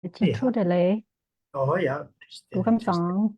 Chị Thu Đại Lễ của Cam Sọn.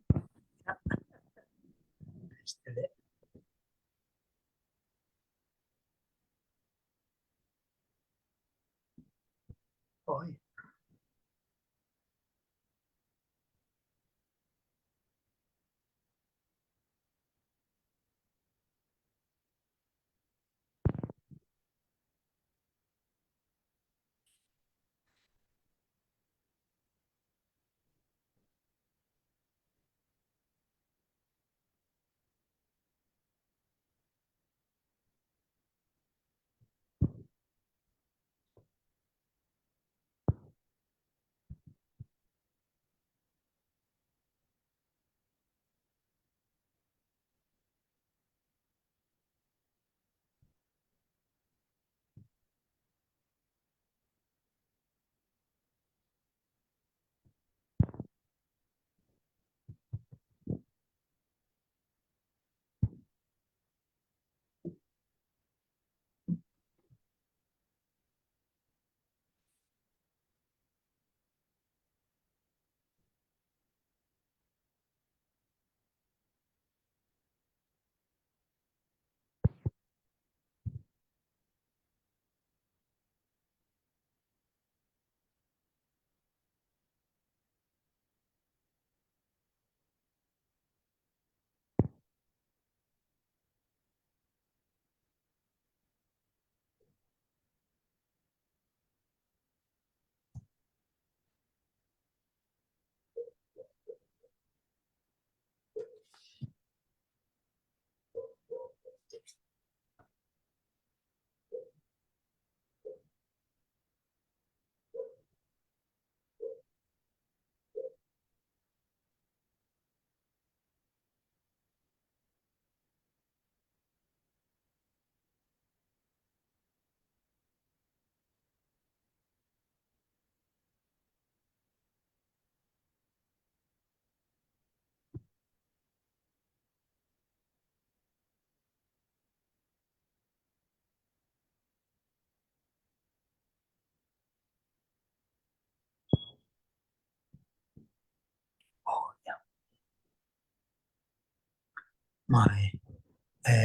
My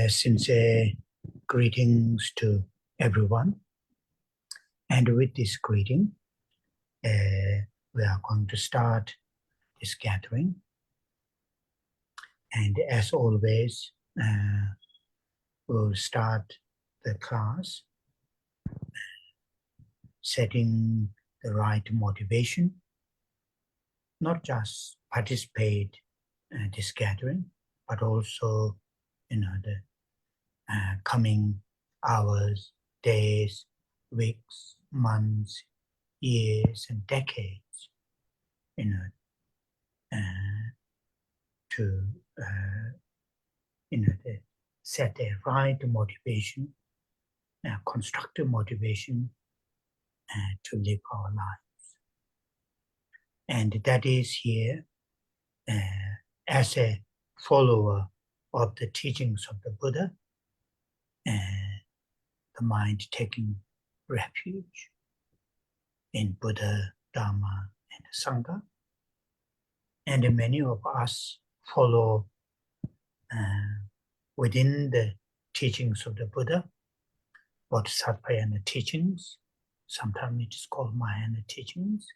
sincere greetings to everyone. And with this greeting, we are going to start this gathering. And as always, we'll start the class setting the right motivation, not just participate in this gathering, but also the coming hours, days, weeks, months, years, and decades, to set a right motivation, constructive motivation to live our lives. And that is here as a follower of the teachings of the Buddha, the mind taking refuge in Buddha, Dharma, and Sangha. And many of us follow within the teachings of the Buddha, Bodhisattvayana teachings, sometimes it is called Mahayana teachings,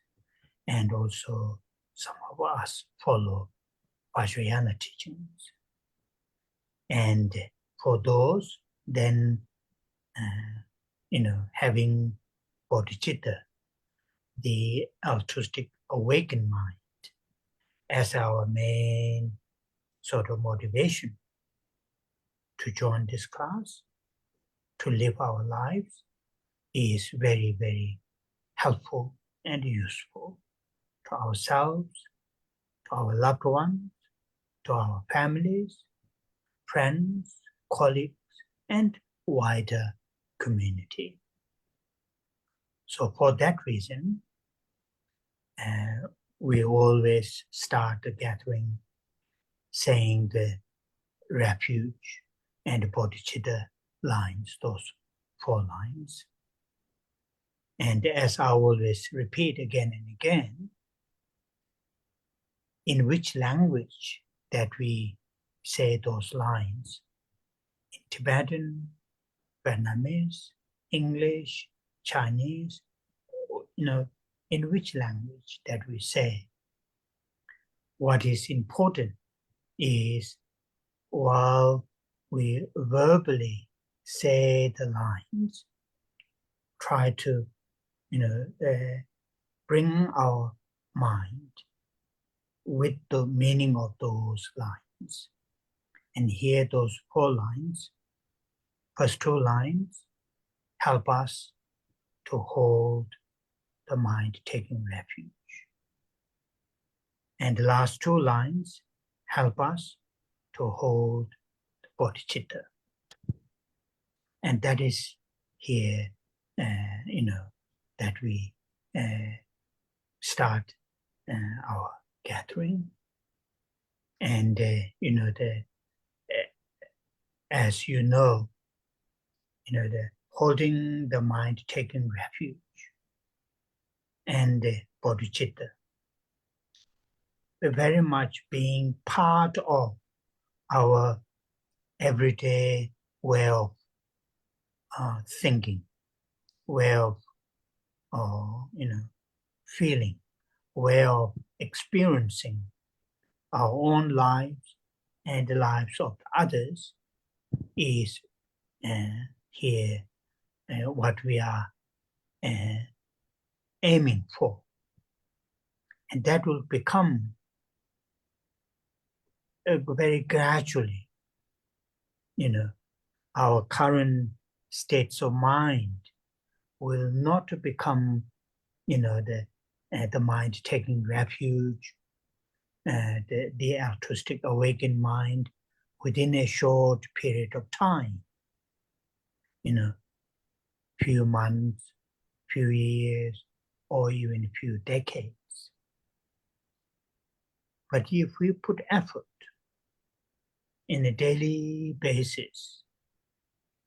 and also some of us follow Vajrayana teachings. And for those, then, having bodhicitta, the altruistic awakened mind, as our main sort of motivation to join this class, to live our lives, is very, very helpful and useful to ourselves, to our loved ones, to our families, friends, colleagues, and wider community. So for that reason, we always start the gathering saying the refuge and bodhicitta lines, those 4 lines. And as I always repeat again and again, in which language that we say those lines, in Tibetan, Vietnamese, English, Chinese, in which language that we say, what is important is while we verbally say the lines, try to bring our mind with the meaning of those lines. And here those 4 lines, first 2 lines help us to hold the mind taking refuge. And the last 2 lines help us to hold the bodhicitta. And that is here, that we start our gathering. And, as you know, the holding the mind taking refuge and the bodhicitta, very much being part of our everyday way of thinking, way of feeling, way of experiencing our own lives and the lives of others is here what we are aiming for. And that will become very gradually, our current states of mind will not become, the mind taking refuge, the altruistic awakened mind within a short period of time, few months, few years, or even a few decades. But if we put effort in a daily basis,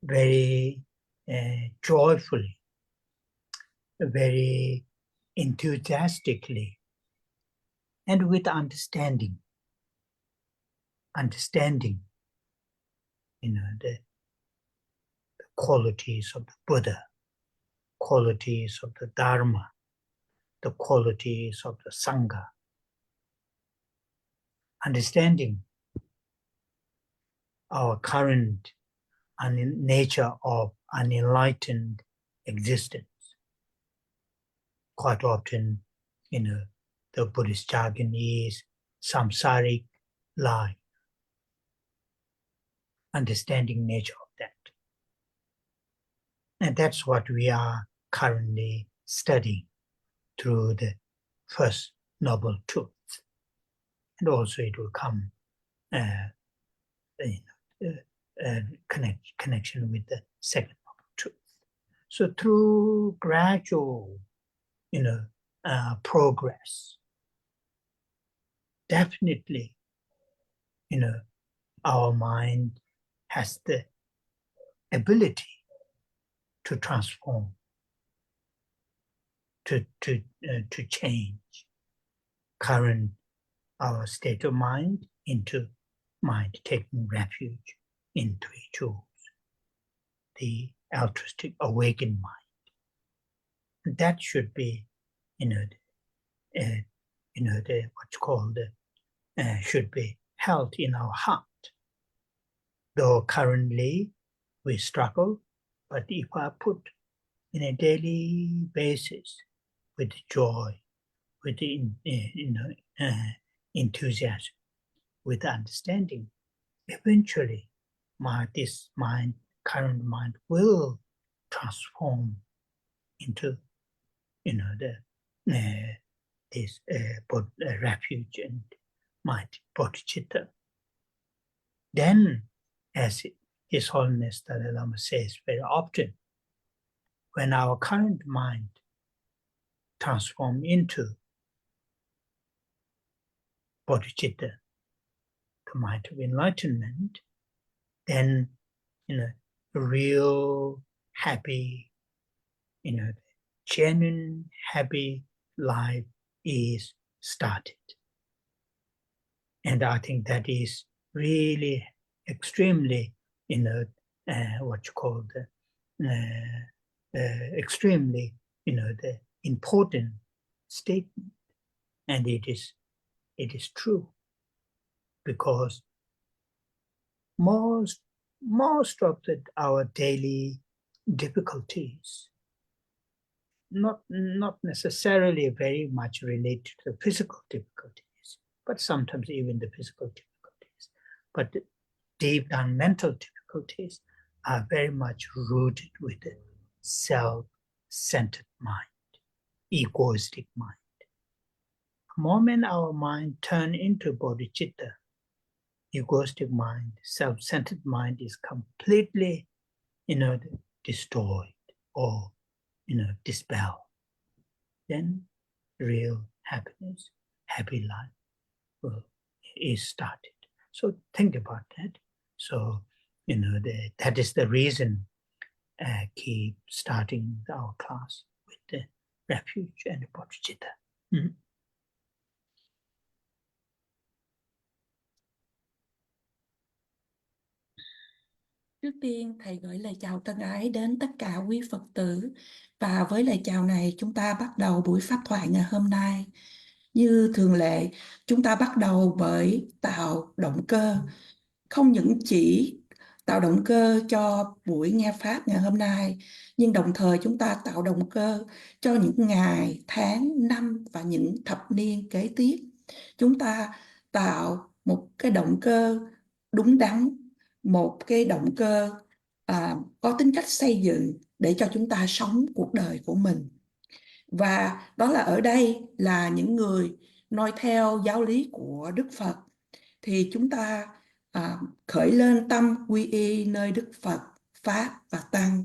very joyfully, very enthusiastically, and with understanding, the qualities of the Buddha, qualities of the Dharma, the qualities of the Sangha, understanding our current nature of unenlightened existence. Quite often, the Buddhist jargon is samsaric life, understanding nature of that. And that's what we are currently studying through the first Noble Truth. And also it will come connection with the second Noble Truth. So through gradual, progress, definitely, our mind has the ability to transform, to change current our state of mind into mind taking refuge into a choose, the altruistic awakened mind. And that should be, what's called should be held in our heart. Though currently we struggle, but if I put in a daily basis with joy, with enthusiasm, with understanding, eventually this mind, current mind, will transform into this refuge and mind, bodhicitta. Then, as His Holiness Dalai Lama says very often, when our current mind transforms into bodhicitta, the mind of enlightenment, then real happy, genuine happy life is started. And I think that is really extremely, what you call extremely, the important statement. And it is true, because most of our daily difficulties, not necessarily very much related to the physical difficulties, but sometimes even the physical difficulties, but the deep down mental difficulties are very much rooted with the self-centered mind, egoistic mind. The moment our mind turns into bodhicitta, egoistic mind, self-centered mind is completely, destroyed or, dispelled. Then real happiness, happy life is started. So think about that. So, that is the reason keep starting our class with the refuge and the bodhicitta. Mm-hmm. Trước tiên, Thầy gửi lời chào thân ái đến tất cả quý Phật tử. Và với lời chào này, chúng ta bắt đầu buổi pháp thoại ngày hôm nay. Như thường lệ, chúng ta bắt đầu bởi tạo động cơ. Không những chỉ tạo động cơ cho buổi nghe Pháp ngày hôm nay, nhưng đồng thời chúng ta tạo động cơ cho những ngày, tháng, năm và những thập niên kế tiếp. Chúng ta tạo một cái động cơ đúng đắn, một cái động cơ có tính cách xây dựng để cho chúng ta sống cuộc đời của mình. Và đó là ở đây là những người noi theo giáo lý của Đức Phật, thì chúng ta khởi lên tâm quy y nơi Đức Phật, Pháp và Tăng.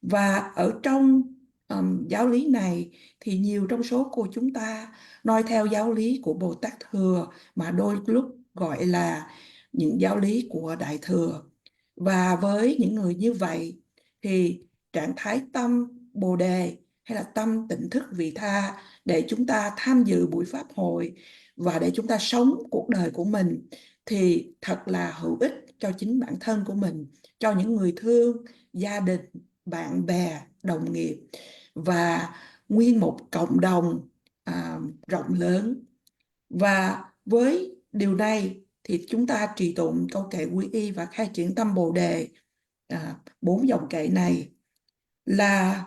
Và ở trong giáo lý này thì nhiều trong số của chúng ta noi theo giáo lý của Bồ Tát Thừa, mà đôi lúc gọi là những giáo lý của Đại Thừa. Và với những người như vậy thì trạng thái tâm Bồ Đề hay là tâm tỉnh thức vị tha để chúng ta tham dự buổi Pháp hội và để chúng ta sống cuộc đời của mình thì thật là hữu ích cho chính bản thân của mình, cho những người thương, gia đình, bạn bè, đồng nghiệp và nguyên một cộng đồng rộng lớn. Và với điều này thì chúng ta trì tụng câu kệ quy y và khai triển tâm Bồ Đề. 4 dòng kệ này là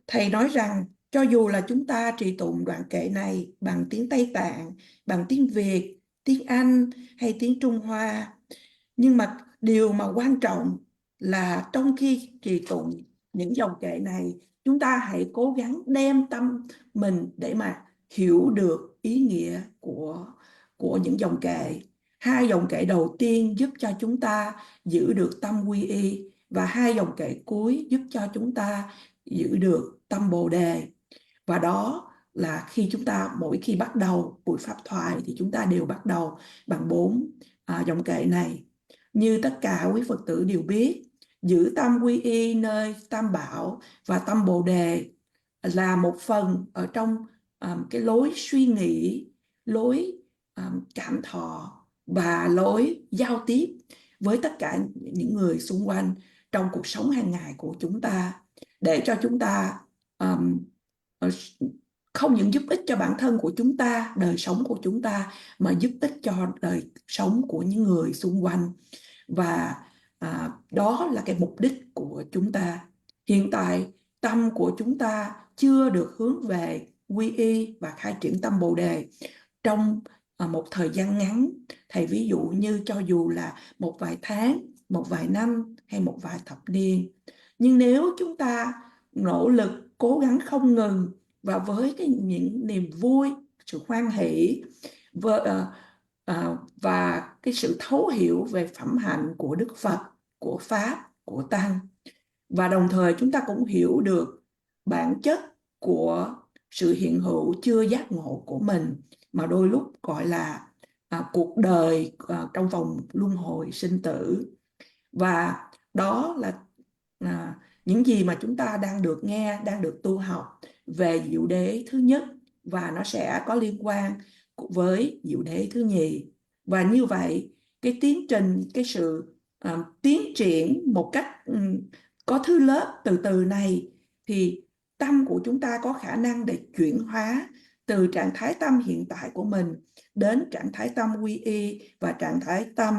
Thầy nói rằng cho dù là chúng ta trì tụng đoạn kệ này bằng tiếng Tây Tạng, bằng tiếng Việt, tiếng Anh hay tiếng Trung Hoa, nhưng mà điều mà quan trọng là trong khi trì tụng những dòng kệ này, chúng ta hãy cố gắng đem tâm mình để mà hiểu được ý nghĩa của những dòng kệ. 2 dòng kệ đầu tiên giúp cho chúng ta giữ được tâm quy y, và 2 dòng kệ cuối giúp cho chúng ta giữ được tâm Bồ Đề. Và đó là khi chúng ta mỗi khi bắt đầu buổi pháp thoại thì chúng ta đều bắt đầu bằng 4 dòng kệ này. Như tất cả quý Phật tử đều biết, giữ tâm quy y nơi Tam Bảo và tâm Bồ Đề là một phần ở trong cái lối suy nghĩ, lối cảm thọ và lối giao tiếp với tất cả những người xung quanh trong cuộc sống hàng ngày của chúng ta, để cho chúng ta không những giúp ích cho bản thân của chúng ta, đời sống của chúng ta, mà giúp ích cho đời sống của những người xung quanh. Và đó là cái mục đích của chúng ta. Hiện tại tâm của chúng ta chưa được hướng về quy y và khai triển tâm Bồ Đề trong một thời gian ngắn. Thầy ví dụ như cho dù là một vài tháng, một vài năm hay một vài thập niên, nhưng nếu chúng ta nỗ lực, cố gắng không ngừng và với những niềm vui, sự hoan hỷ và cái sự thấu hiểu về phẩm hạnh của Đức Phật, của Pháp, của Tăng, và đồng thời chúng ta cũng hiểu được bản chất của sự hiện hữu chưa giác ngộ của mình, mà đôi lúc gọi là cuộc đời trong vòng luân hồi sinh tử. Và đó là những gì mà chúng ta đang được nghe, đang được tu học về diệu đế thứ nhất, và nó sẽ có liên quan với diệu đế thứ nhì. Và như vậy, cái tiến trình, cái sự tiến triển một cách có thứ lớp từ từ này, thì tâm của chúng ta có khả năng để chuyển hóa từ trạng thái tâm hiện tại của mình đến trạng thái tâm quy y và trạng thái tâm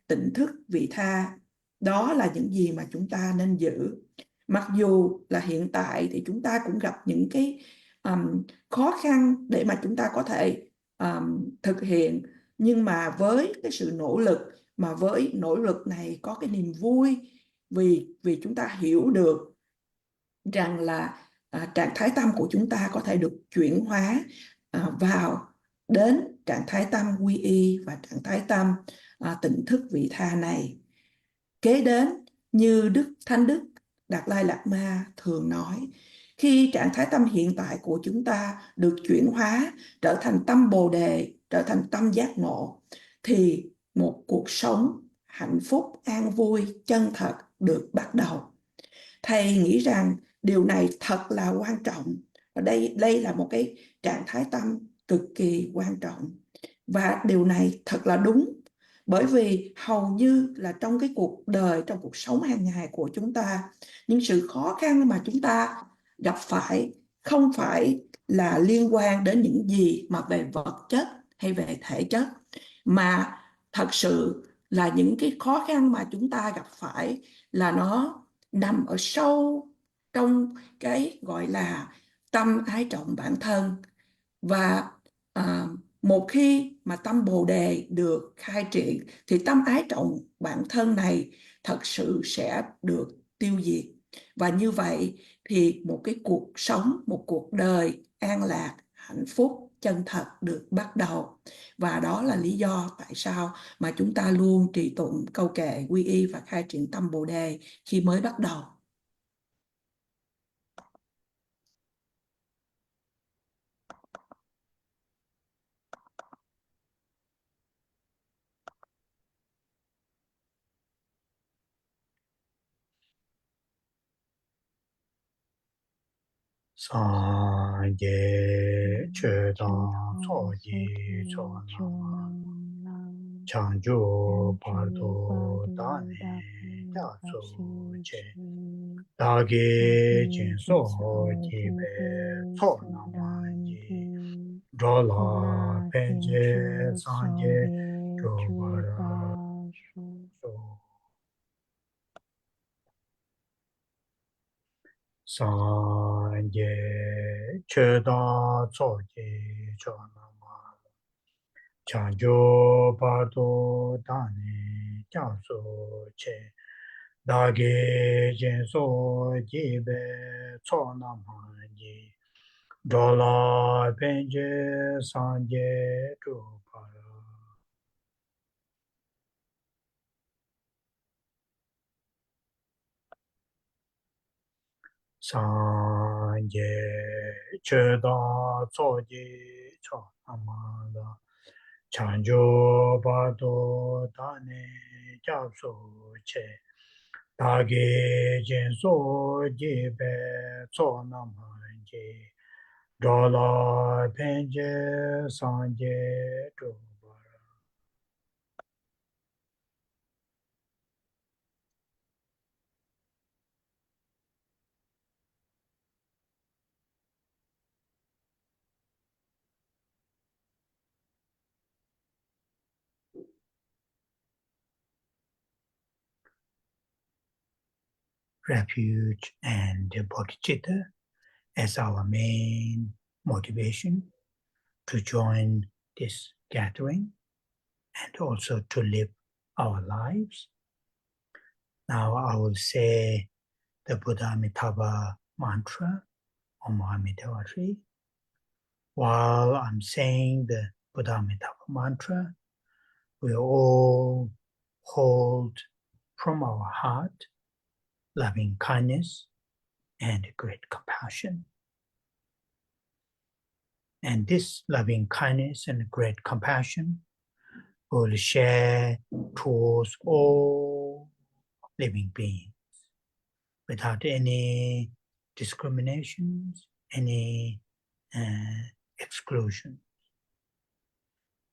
tỉnh thức vị tha. Đó là những gì mà chúng ta nên giữ. Mặc dù là hiện tại thì chúng ta cũng gặp những cái khó khăn để mà chúng ta có thể thực hiện, nhưng mà với cái sự nỗ lực, mà với nỗ lực này có cái niềm vui, vì chúng ta hiểu được rằng là trạng thái tâm của chúng ta có thể được chuyển hóa vào đến trạng thái tâm quy y và trạng thái tâm tỉnh thức vị tha này. Kế đến, như Thánh Đức Đạt Lai Lạt Ma thường nói, khi trạng thái tâm hiện tại của chúng ta được chuyển hóa trở thành tâm Bồ Đề, trở thành tâm giác ngộ, thì một cuộc sống hạnh phúc, an vui, chân thật được bắt đầu. Thầy nghĩ rằng điều này thật là quan trọng. Và đây là một cái trạng thái tâm cực kỳ quan trọng. Và điều này thật là đúng. Bởi vì hầu như là trong cái cuộc đời, trong cuộc sống hàng ngày của chúng ta, những sự khó khăn mà chúng ta gặp phải không phải là liên quan đến những gì mà về vật chất hay về thể chất, mà thật sự là những cái khó khăn mà chúng ta gặp phải là nó nằm ở sâu trong cái gọi là tâm ái trọng bản thân. Và một khi mà tâm Bồ Đề được khai triển thì tâm ái trọng bản thân này thật sự sẽ được tiêu diệt. Và như vậy thì một cái cuộc sống, một cuộc đời an lạc, hạnh phúc, chân thật được bắt đầu. Và đó là lý do tại sao mà chúng ta luôn trì tụng câu kệ quy y và khai triển tâm Bồ Đề khi mới bắt đầu. Sanje Chedan Soji Chonama Chanju Pardo Dane Yatsu Che Dagi Jinso Jibe Chonama Ji Drola Penje Sanje Jobara So Sanje Chedan Soji Chonama Chanjo Pardo Dane Yatsu Che Dagi Jinso Jibe Chonama Ji Dola Penje Sanje Chupara Sanje Cheda Soji Chonamada Chanjo Bado Dane Japsu Che Dagi Jinso Jibe Chonamaji Dola Penje Sanje Chupara Refuge and bodhicitta as our main motivation to join this gathering and also to live our lives. Now I will say the Buddha Amitabha mantra on Mahamitavatri. While I'm saying the Buddha Amitabha mantra, we all hold from our heart loving kindness and great compassion. And this loving kindness and great compassion will share towards all living beings, without any discriminations, any exclusion.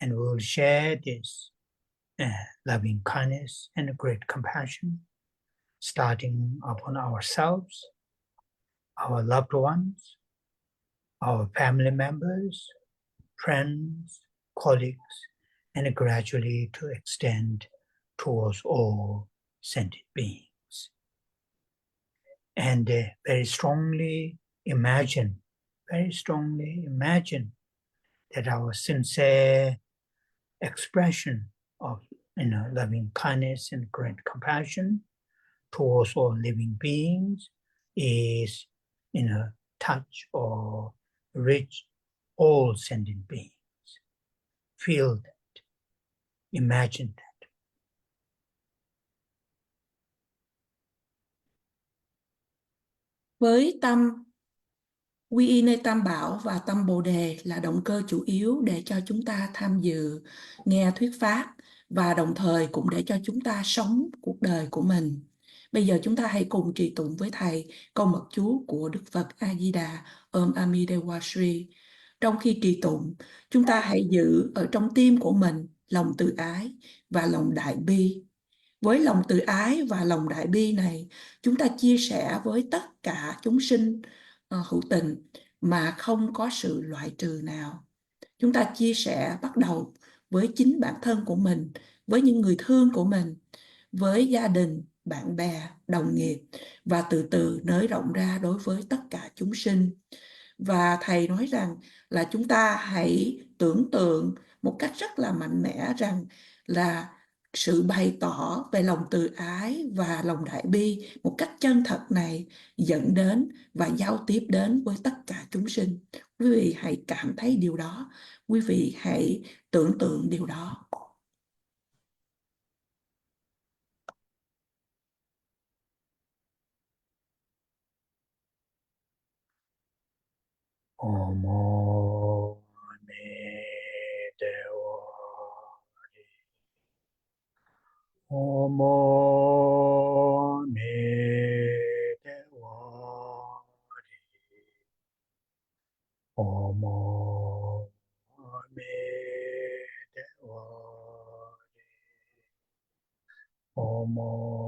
And we will share this loving kindness and great compassion, starting upon ourselves, our loved ones, our family members, friends, colleagues, and gradually to extend towards all sentient beings. And very strongly imagine that our sincere expression of loving kindness and great compassion towards all living beings is touch or reach all sentient beings. Feel that, imagine that. Với tâm quy y nơi Tam Bảo và tâm Bồ Đề là động cơ chủ yếu để cho chúng ta tham dự, nghe thuyết pháp và đồng thời cũng để cho chúng ta sống cuộc đời của mình. Bây giờ chúng ta hãy cùng trì tụng với Thầy câu mật chú của Đức Phật A-di-đà Om Amidewa Shri. Trong khi trì tụng, chúng ta hãy giữ ở trong tim của mình lòng từ ái và lòng đại bi. Với lòng từ ái và lòng đại bi này, chúng ta chia sẻ với tất cả chúng sinh hữu tình mà không có sự loại trừ nào. Chúng ta chia sẻ bắt đầu với chính bản thân của mình, với những người thương của mình, với gia đình, bạn bè, đồng nghiệp và từ từ nới rộng ra đối với tất cả chúng sinh. Và Thầy nói rằng là chúng ta hãy tưởng tượng một cách rất là mạnh mẽ rằng là sự bày tỏ về lòng từ ái và lòng đại bi một cách chân thật này dẫn đến và giao tiếp đến với tất cả chúng sinh. Quý vị hãy cảm thấy điều đó, quý vị hãy tưởng tượng điều đó. Om Om Om Om Om Om Om Om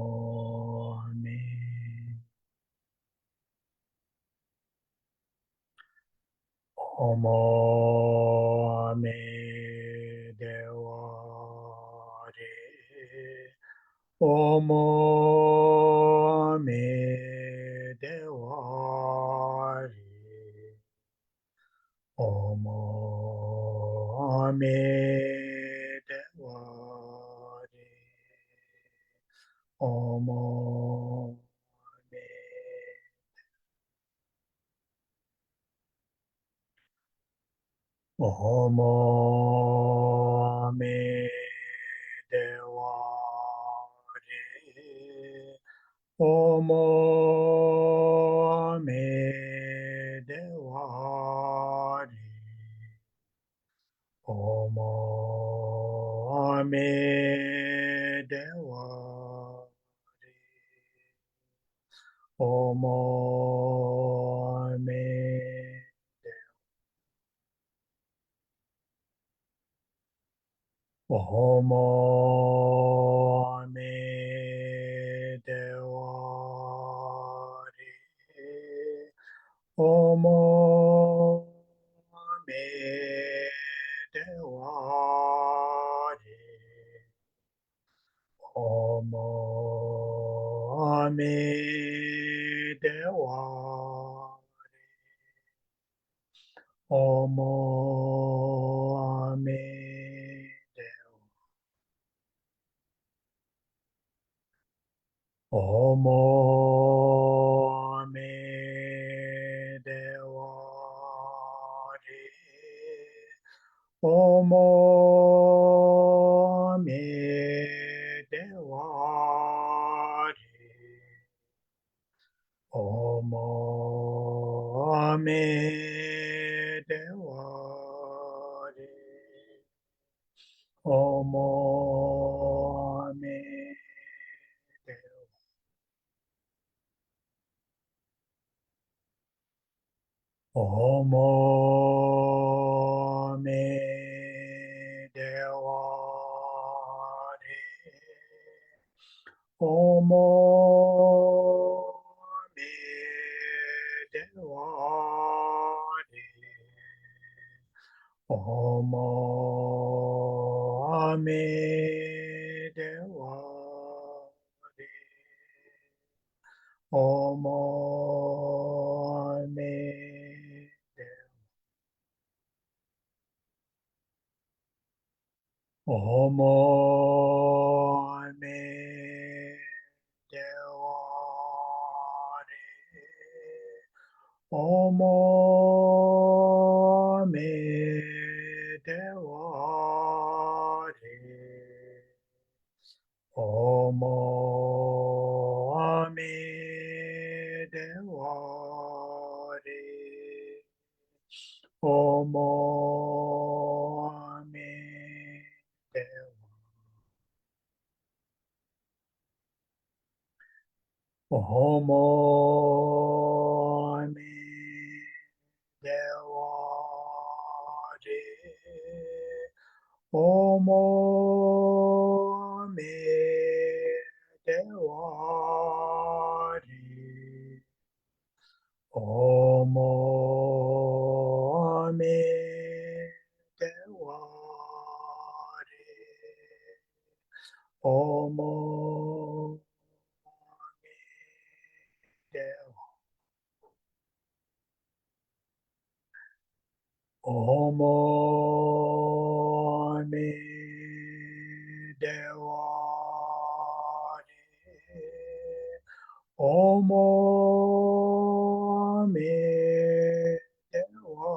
Om Om Om Om Om Om Om Om Om Om Om Omo me dewa de. Omo me dewa de. Omo me dewa de. Omo me Omo me dewa de. Omo me dewa de. Omo me dewa de. Omo me dewa. Omo me dewa de. Omo me dewa de. Omo me dewa de. Omo me dewa. Omo me dewa de. Omo me dewa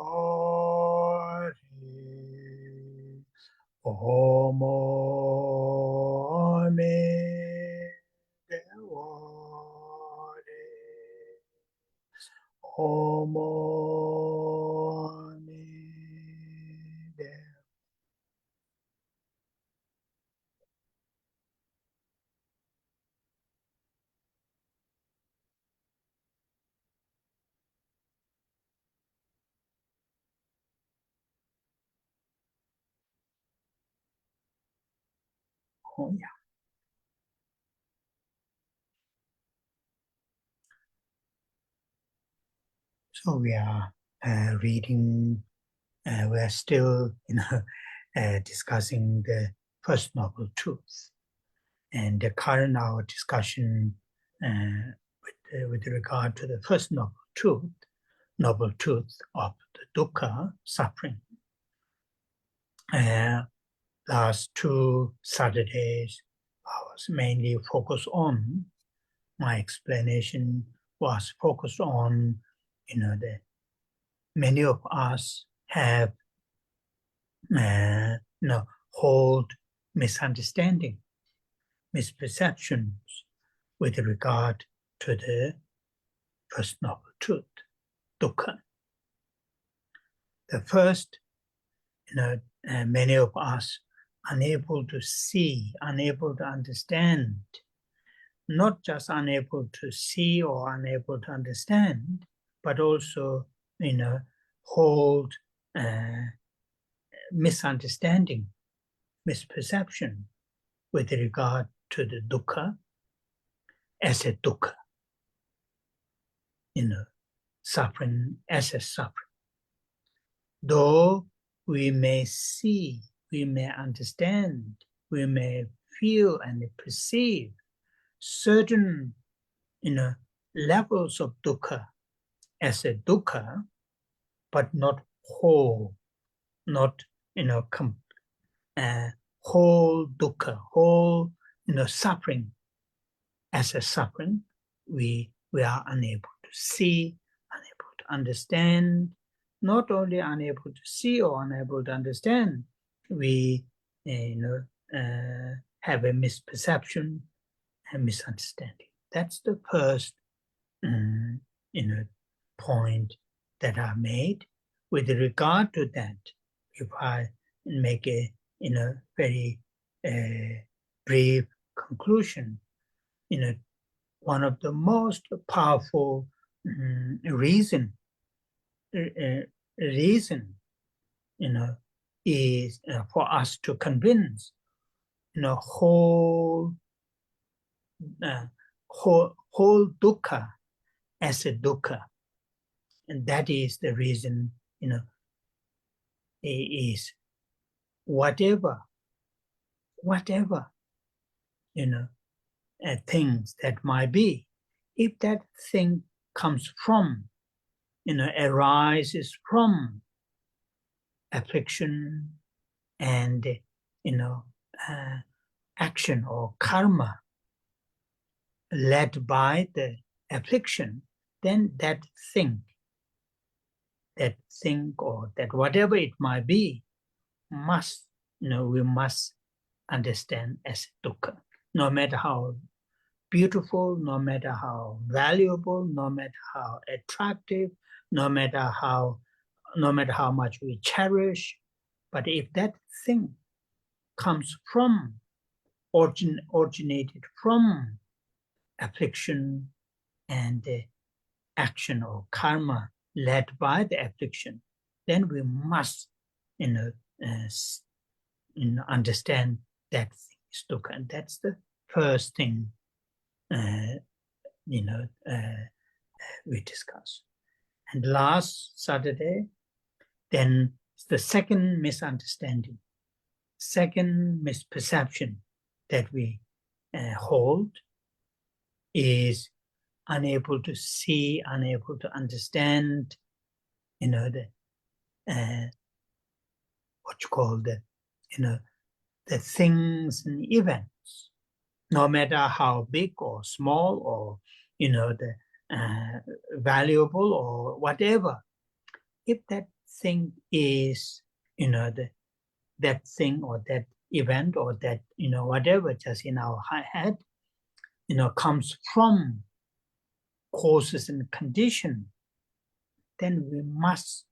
de. Omo me dewa de. Omo me dewa. Oh, yeah. So we are reading. We are still, discussing the First Noble Truth, and the current our discussion with regard to the First Noble Truth of the dukkha, suffering. Last 2 Saturdays, I was mainly focused on, my explanation was focused on, that many of us have, hold misunderstanding, misperceptions with regard to the First Noble Truth, dukkha. The first, many of us unable to see, unable to understand, not just unable to see or unable to understand, but also, hold misunderstanding, misperception with regard to the dukkha as a dukkha, suffering as a suffering. Though we may see, we may understand, we may feel and perceive certain, levels of dukkha as a dukkha, but not whole, not, whole dukkha, whole, suffering as a suffering. We are unable to see, unable to understand. Not only unable to see or unable to understand, we have a misperception and misunderstanding. That's the first point that I made. With regard to that, if I make a very brief conclusion, one of the most powerful reason reason, is for us to convince, whole dukkha as a dukkha, and that is the reason, is whatever, things that might be, if that thing comes from, arises from affliction and, action or karma led by the affliction, then that thing or that whatever it might be must, we must understand as dukkha, no matter how beautiful, no matter how valuable, no matter how attractive, no matter how much we cherish. But if that thing comes from, originated from affliction and action or karma led by the affliction, then we must, understand that thing is dukkha, and that's the first thing, we discuss. And last Saturday, then the second misunderstanding, second misperception that we hold is unable to see, unable to understand, the what you call the things and events, no matter how big or small or the valuable or whatever. If that thing is that thing or that event or that whatever just in our head comes from causes and conditions, then we must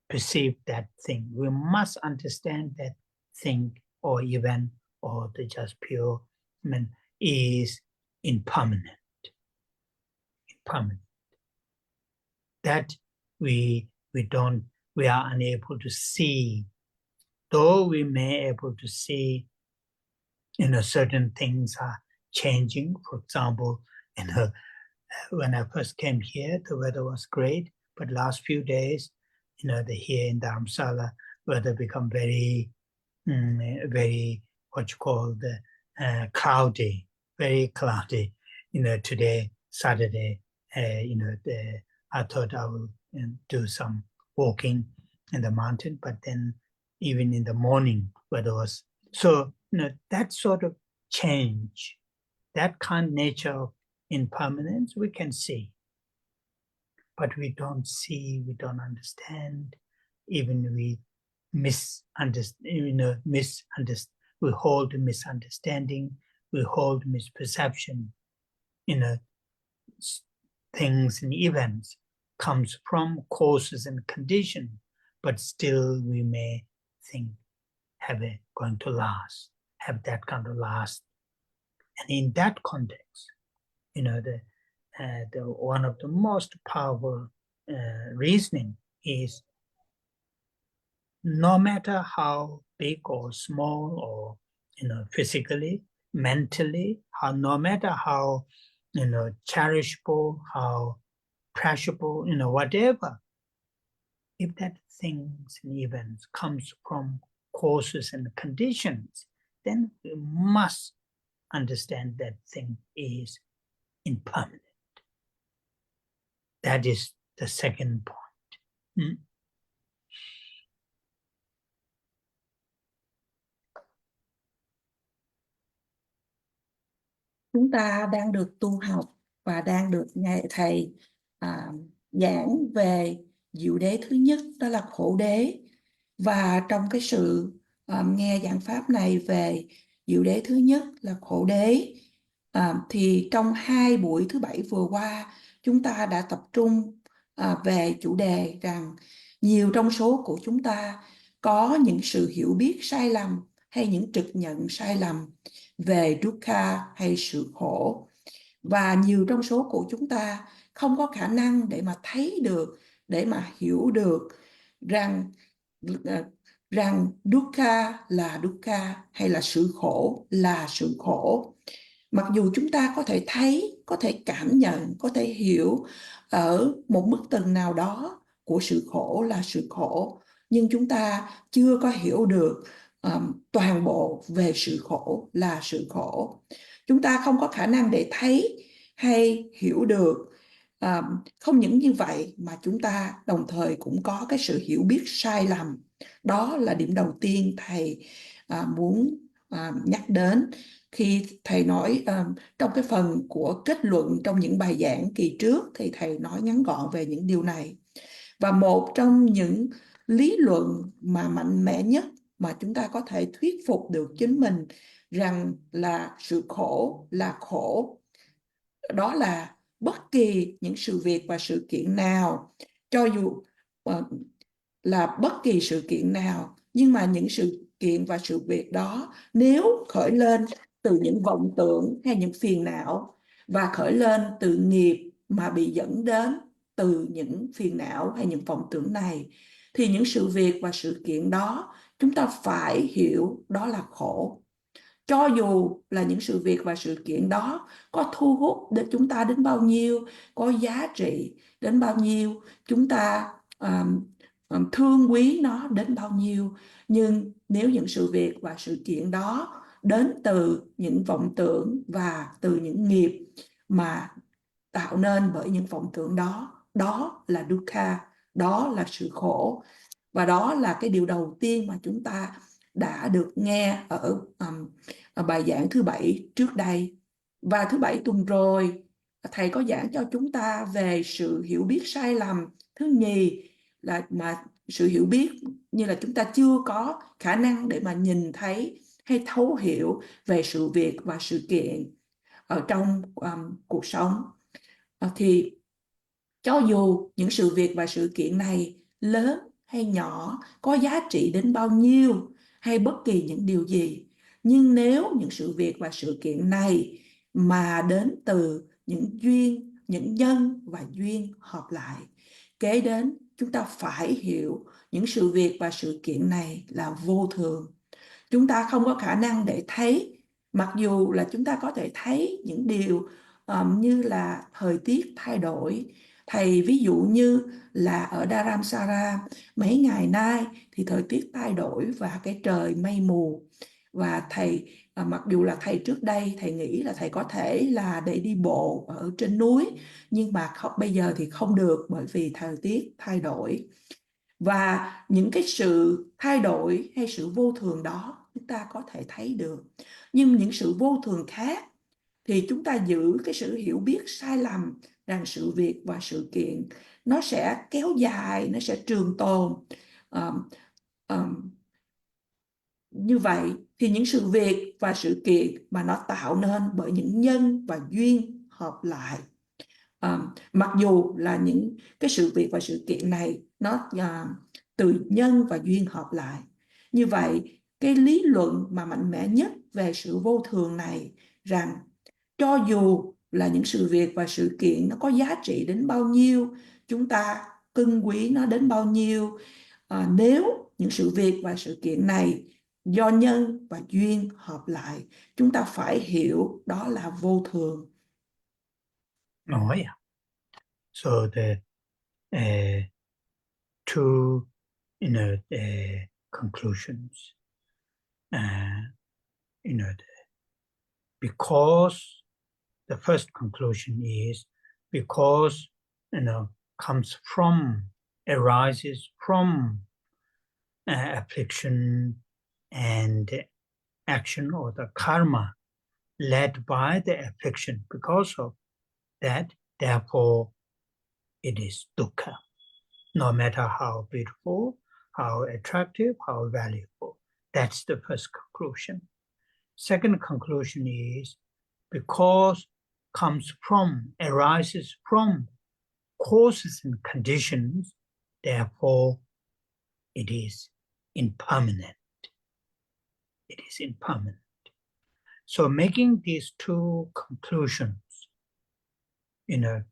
perceive that thing. We must understand that thing or event or the just pure is impermanent. That we are unable to see, though we may able to see, certain things are changing. For example, when I first came here, the weather was great, but last few days, here in Dharamsala, weather become very, very, what you call cloudy, very cloudy. Today, Saturday, I thought I will do some walking in the mountain, but then even in the morning, weather was so. That sort of change, that kind of nature of impermanence, we can see, but we don't see, we don't understand. Even we misunderstand, we hold misunderstanding, we hold misperception. Things and events comes from causes and conditions, but still we may think, have it going to last, have that kind of last. And in that context, the one of the most powerful reasoning is, no matter how big or small or physically, mentally, no matter how cherishable, how preciable, whatever, if that things and events comes from causes and conditions, then we must understand that thing is impermanent. That is the second point. Chúng ta đang được tu học và đang được nghe thầy giảng về diệu đế thứ nhất, đó là khổ đế. Và trong cái sự nghe giảng pháp này về diệu đế thứ nhất là khổ đế, thì trong 2 buổi thứ Bảy vừa qua, chúng ta đã tập trung về chủ đề rằng nhiều trong số của chúng ta có những sự hiểu biết sai lầm hay những trực nhận sai lầm về dukkha hay sự khổ. Và nhiều trong số của chúng ta không có khả năng để mà thấy được để mà hiểu được rằng dukkha là dukkha, hay là sự khổ là sự khổ. Mặc dù chúng ta có thể thấy, có thể cảm nhận, có thể hiểu ở một mức tầng nào đó của sự khổ là sự khổ, nhưng chúng ta chưa có hiểu được toàn bộ về sự khổ là sự khổ. Chúng ta không có khả năng để thấy hay hiểu được. Không những như vậy mà chúng ta đồng thời cũng có cái sự hiểu biết sai lầm. Đó là điểm đầu tiên thầy muốn nhắc đến khi thầy nói trong cái phần của kết luận trong những bài giảng kỳ trước, thì thầy nói ngắn gọn về những điều này. Và một trong những lý luận mà mạnh mẽ nhất mà chúng ta có thể thuyết phục được chính mình rằng là sự khổ là khổ, đó là bất kỳ những sự việc và sự kiện nào, cho dù là bất kỳ sự kiện nào, nhưng mà những sự kiện và sự việc đó nếu khởi lên từ những vọng tưởng hay những phiền não, và khởi lên từ nghiệp mà bị dẫn đến từ những phiền não hay những vọng tưởng này, thì những sự việc và sự kiện đó chúng ta phải hiểu đó là khổ. Cho dù là những sự việc và sự kiện đó có thu hút đến chúng ta đến bao nhiêu, có giá trị đến bao nhiêu, chúng ta thương quý nó đến bao nhiêu, nhưng nếu những sự việc và sự kiện đó đến từ những vọng tưởng và từ những nghiệp mà tạo nên bởi những vọng tưởng đó, đó là dukkha, đó là sự khổ. Và đó là cái điều đầu tiên mà chúng ta đã được nghe ở bài giảng thứ 7 trước đây. Và thứ 7 tuần rồi, thầy có giảng cho chúng ta về sự hiểu biết sai lầm. Thứ nhì là sự hiểu biết như là chúng ta chưa có khả năng để mà nhìn thấy hay thấu hiểu về sự việc và sự kiện ở trong cuộc sống. Thì cho dù những sự việc và sự kiện này lớn hay nhỏ, có giá trị đến bao nhiêu hay bất kỳ những điều gì, nhưng nếu những sự việc và sự kiện này mà đến từ những duyên, những nhân và duyên hợp lại, kế đến chúng ta phải hiểu những sự việc và sự kiện này là vô thường. Chúng ta không có khả năng để thấy, mặc dù là chúng ta có thể thấy những điều như là thời tiết thay đổi. Thầy ví dụ như là ở Dharamsala mấy ngày nay thì thời tiết thay đổi và cái trời mây mù. Và thầy mặc dù là thầy trước đây thầy nghĩ là thầy có thể là để đi bộ ở trên núi, nhưng mà bây giờ thì không được bởi vì thời tiết thay đổi. Và những cái sự thay đổi hay sự vô thường đó chúng ta có thể thấy được. Nhưng những sự vô thường khác thì chúng ta giữ cái sự hiểu biết sai lầm rằng sự việc và sự kiện nó sẽ kéo dài, nó sẽ trường tồn. Như vậy thì những sự việc và sự kiện mà nó tạo nên bởi những nhân và duyên hợp lại, mặc dù là những cái sự việc và sự kiện này nó từ nhân và duyên hợp lại. Như vậy cái lý luận mà mạnh mẽ nhất về sự vô thường này, rằng cho dù là những sự việc và sự kiện nó có giá trị đến bao nhiêu, chúng ta cưng quý nó đến bao nhiêu, nếu những sự việc và sự kiện này do nhân và duyên hợp lại, chúng ta phải hiểu đó là vô thường. Oh, yeah. So the two, conclusions. Because the first conclusion is because comes from, arises from affliction and action or the karma led by the affliction. Because of that, therefore, it is dukkha. No matter how beautiful, how attractive, how valuable. That's the first conclusion. Second conclusion is because comes from, arises from causes and conditions, therefore it is impermanent. It is impermanent. So making these two conclusions,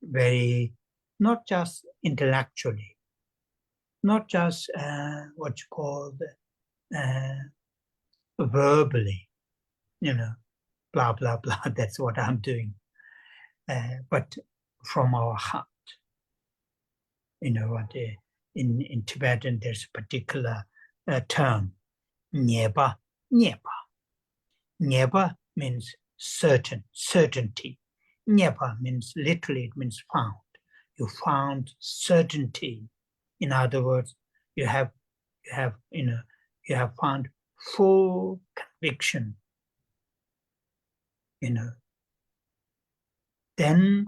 very, not just intellectually, not just what you call verbally, blah, blah, blah, that's what I'm doing. But from our heart. What in Tibetan there's a particular term, nyeba, nyeba. Nyeba means certainty. Nyeba means literally it means found. You found certainty. In other words, you have found full conviction. Then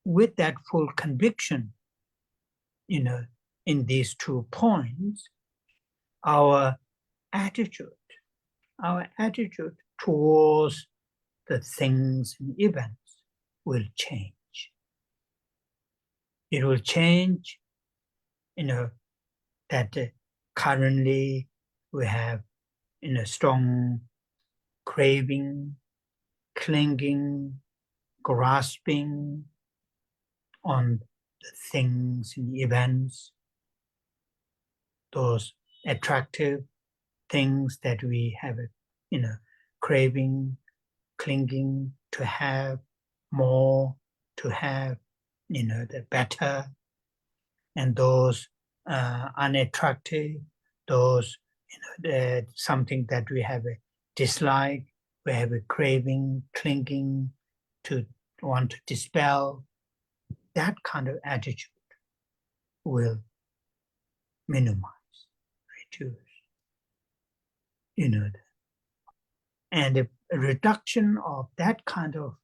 with that full conviction, in these 2 points, our attitude towards the things and events will change. It will change, that currently we have strong craving, clinging, grasping on the things and events, those attractive things that we have, craving, clinging to have more, to have, the better, and those unattractive, those, something that we have a dislike, we have a craving, clinging to want to dispel. That kind of attitude will minimize, reduce, and a reduction of that kind of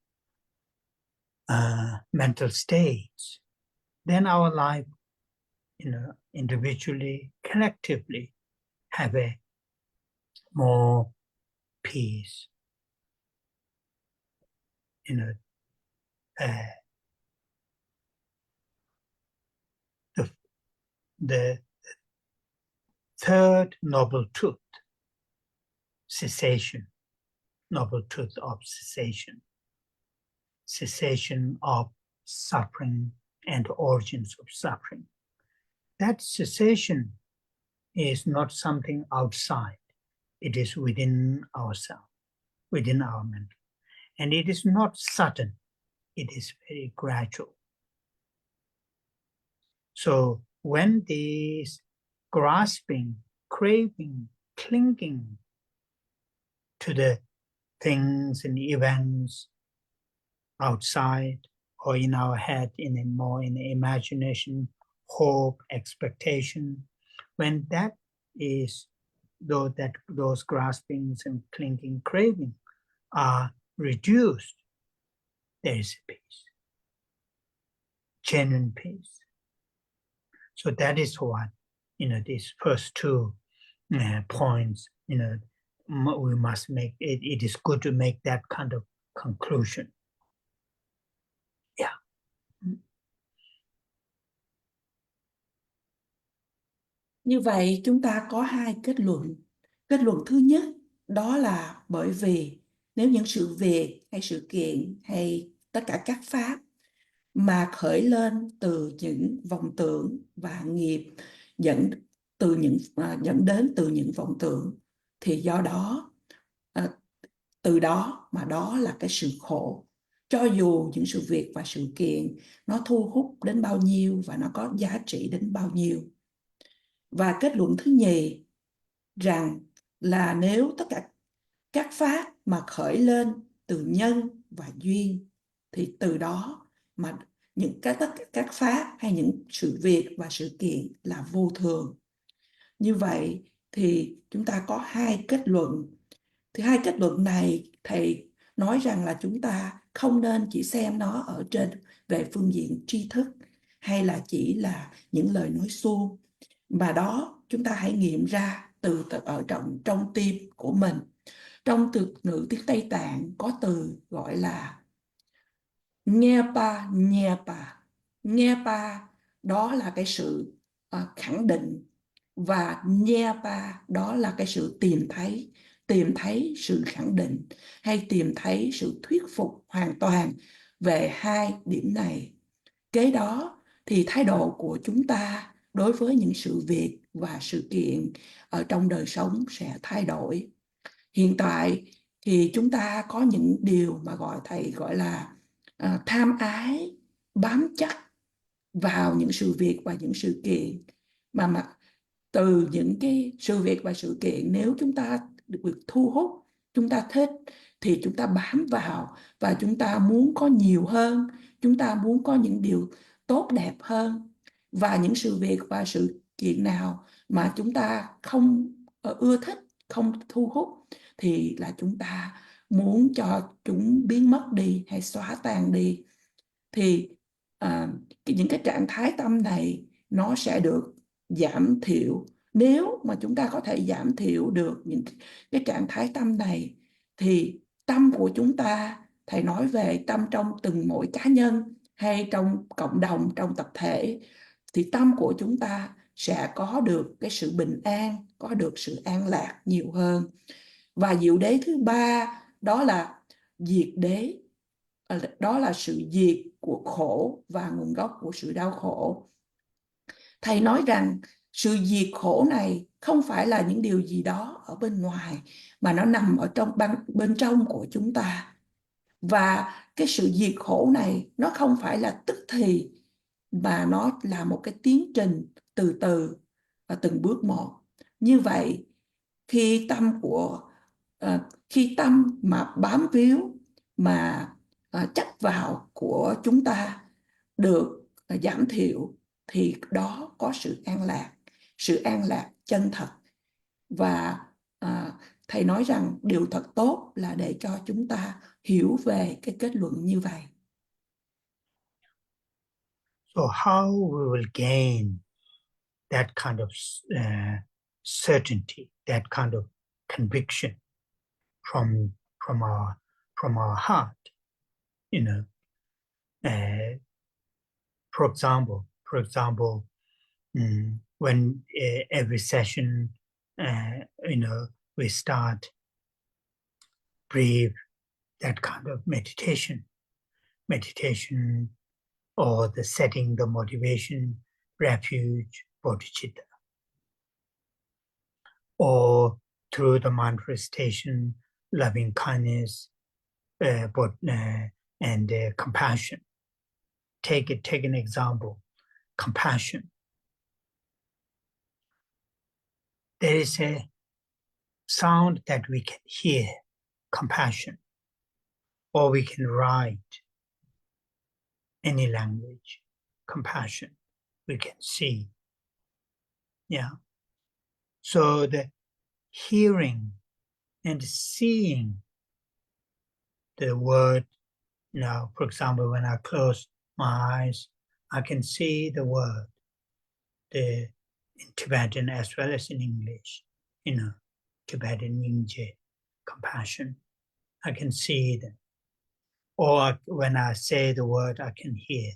mental states, then our life, individually, collectively, have a more peace, the third noble truth, cessation, noble truth of cessation of suffering and origins of suffering. That cessation is not something outside. It is within ourselves, within our mental. And it is not sudden. It is very gradual. So when these grasping, craving, clinging to the things and events outside or in our head, in the imagination, hope, expectation, when that is, though that those graspings and clinging, craving are reduced, there is peace, genuine peace. So that is what, these first 2 points, we must make, it is good to make that kind of conclusion. Yeah. Như vậy chúng ta có 2 kết luận. Kết luận thứ nhất đó là bởi vì nếu những sự việc hay sự kiện hay tất cả các pháp mà khởi lên từ những vọng tưởng và nghiệp dẫn đến từ những vọng tưởng, thì do đó từ đó mà đó là cái sự khổ. Cho dù những sự việc và sự kiện nó thu hút đến bao nhiêu và nó có giá trị đến bao nhiêu. Và kết luận thứ nhì rằng là nếu tất cả các pháp mà khởi lên từ nhân và duyên, thì từ đó mà tất cả các pháp hay những sự việc và sự kiện là vô thường. Như vậy thì chúng ta có 2 kết luận. Thì 2 kết luận này thầy nói rằng là chúng ta không nên chỉ xem nó ở trên về phương diện tri thức hay là chỉ là những lời nói suông, mà đó chúng ta hãy nghiệm ra từ ở trong tim của mình. Trong từ ngữ tiếng Tây Tạng có từ gọi là Nyepa, Nyepa. Nyepa đó là cái sự khẳng định, và Nyepa đó là cái sự tìm thấy sự khẳng định hay tìm thấy sự thuyết phục hoàn toàn về 2 điểm này. Kế đó thì thái độ của chúng ta đối với những sự việc và sự kiện ở trong đời sống sẽ thay đổi. Hiện tại thì chúng ta có những điều mà thầy gọi là tham ái, bám chắc vào những sự việc và những sự kiện, mà từ những cái sự việc và sự kiện, nếu chúng ta được thu hút, chúng ta thích thì chúng ta bám vào và chúng ta muốn có nhiều hơn, chúng ta muốn có những điều tốt đẹp hơn. Và những sự việc và sự kiện nào mà chúng ta không ưa thích, không thu hút thì là chúng ta muốn cho chúng biến mất đi hay xóa tan đi. Thì những cái trạng thái tâm này nó sẽ được giảm thiểu. Nếu mà chúng ta có thể giảm thiểu được những cái trạng thái tâm này thì tâm của chúng ta, thầy nói về tâm trong từng mỗi cá nhân hay trong cộng đồng, trong tập thể, thì tâm của chúng ta sẽ có được cái sự bình an, có được sự an lạc nhiều hơn. Và diệu đế thứ ba đó là diệt đế, đó là sự diệt của khổ và nguồn gốc của sự đau khổ. Thầy nói rằng sự diệt khổ này không phải là những điều gì đó ở bên ngoài, mà nó nằm ở bên trong của chúng ta. Và cái sự diệt khổ này nó không phải là tức thì, mà nó là một cái tiến trình từ từ và từng bước một. Như vậy khi tâm mà bám víu, mà chấp vào của chúng ta được giảm thiểu thì đó có sự an lạc chân thật. Và thầy nói rằng điều thật tốt là để cho chúng ta hiểu về cái kết luận như vậy. So how we will gain that kind of certainty, that kind of conviction from our heart, you know. For example, when every session, we start brief that kind of meditation, or the setting, the motivation, refuge, bodhicitta, or through the manifestation, loving kindness, and compassion. Take an example, compassion. There is a sound that we can hear, compassion, or we can write any language, compassion, we can see. Yeah. So the hearing and seeing the word, for example, when I close my eyes, I can see the word, in Tibetan as well as in English, Tibetan Yingje, compassion. I can see them. Or when I say the word, I can hear.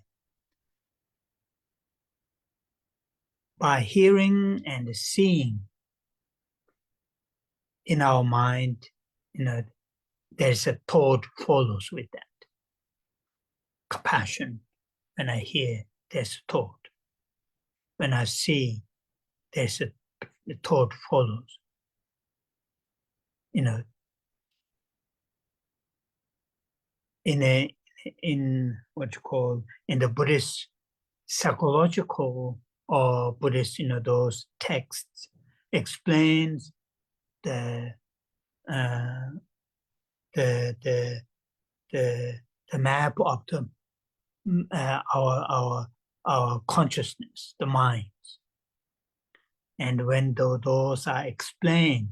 By hearing and seeing, in our mind, there's a thought follows with that. Compassion. When I hear, there's a thought. When I see, there's the thought follows. In what you call, in the Buddhist psychological or Buddhist, those texts explains the map of our consciousness, the minds. And when those are explained,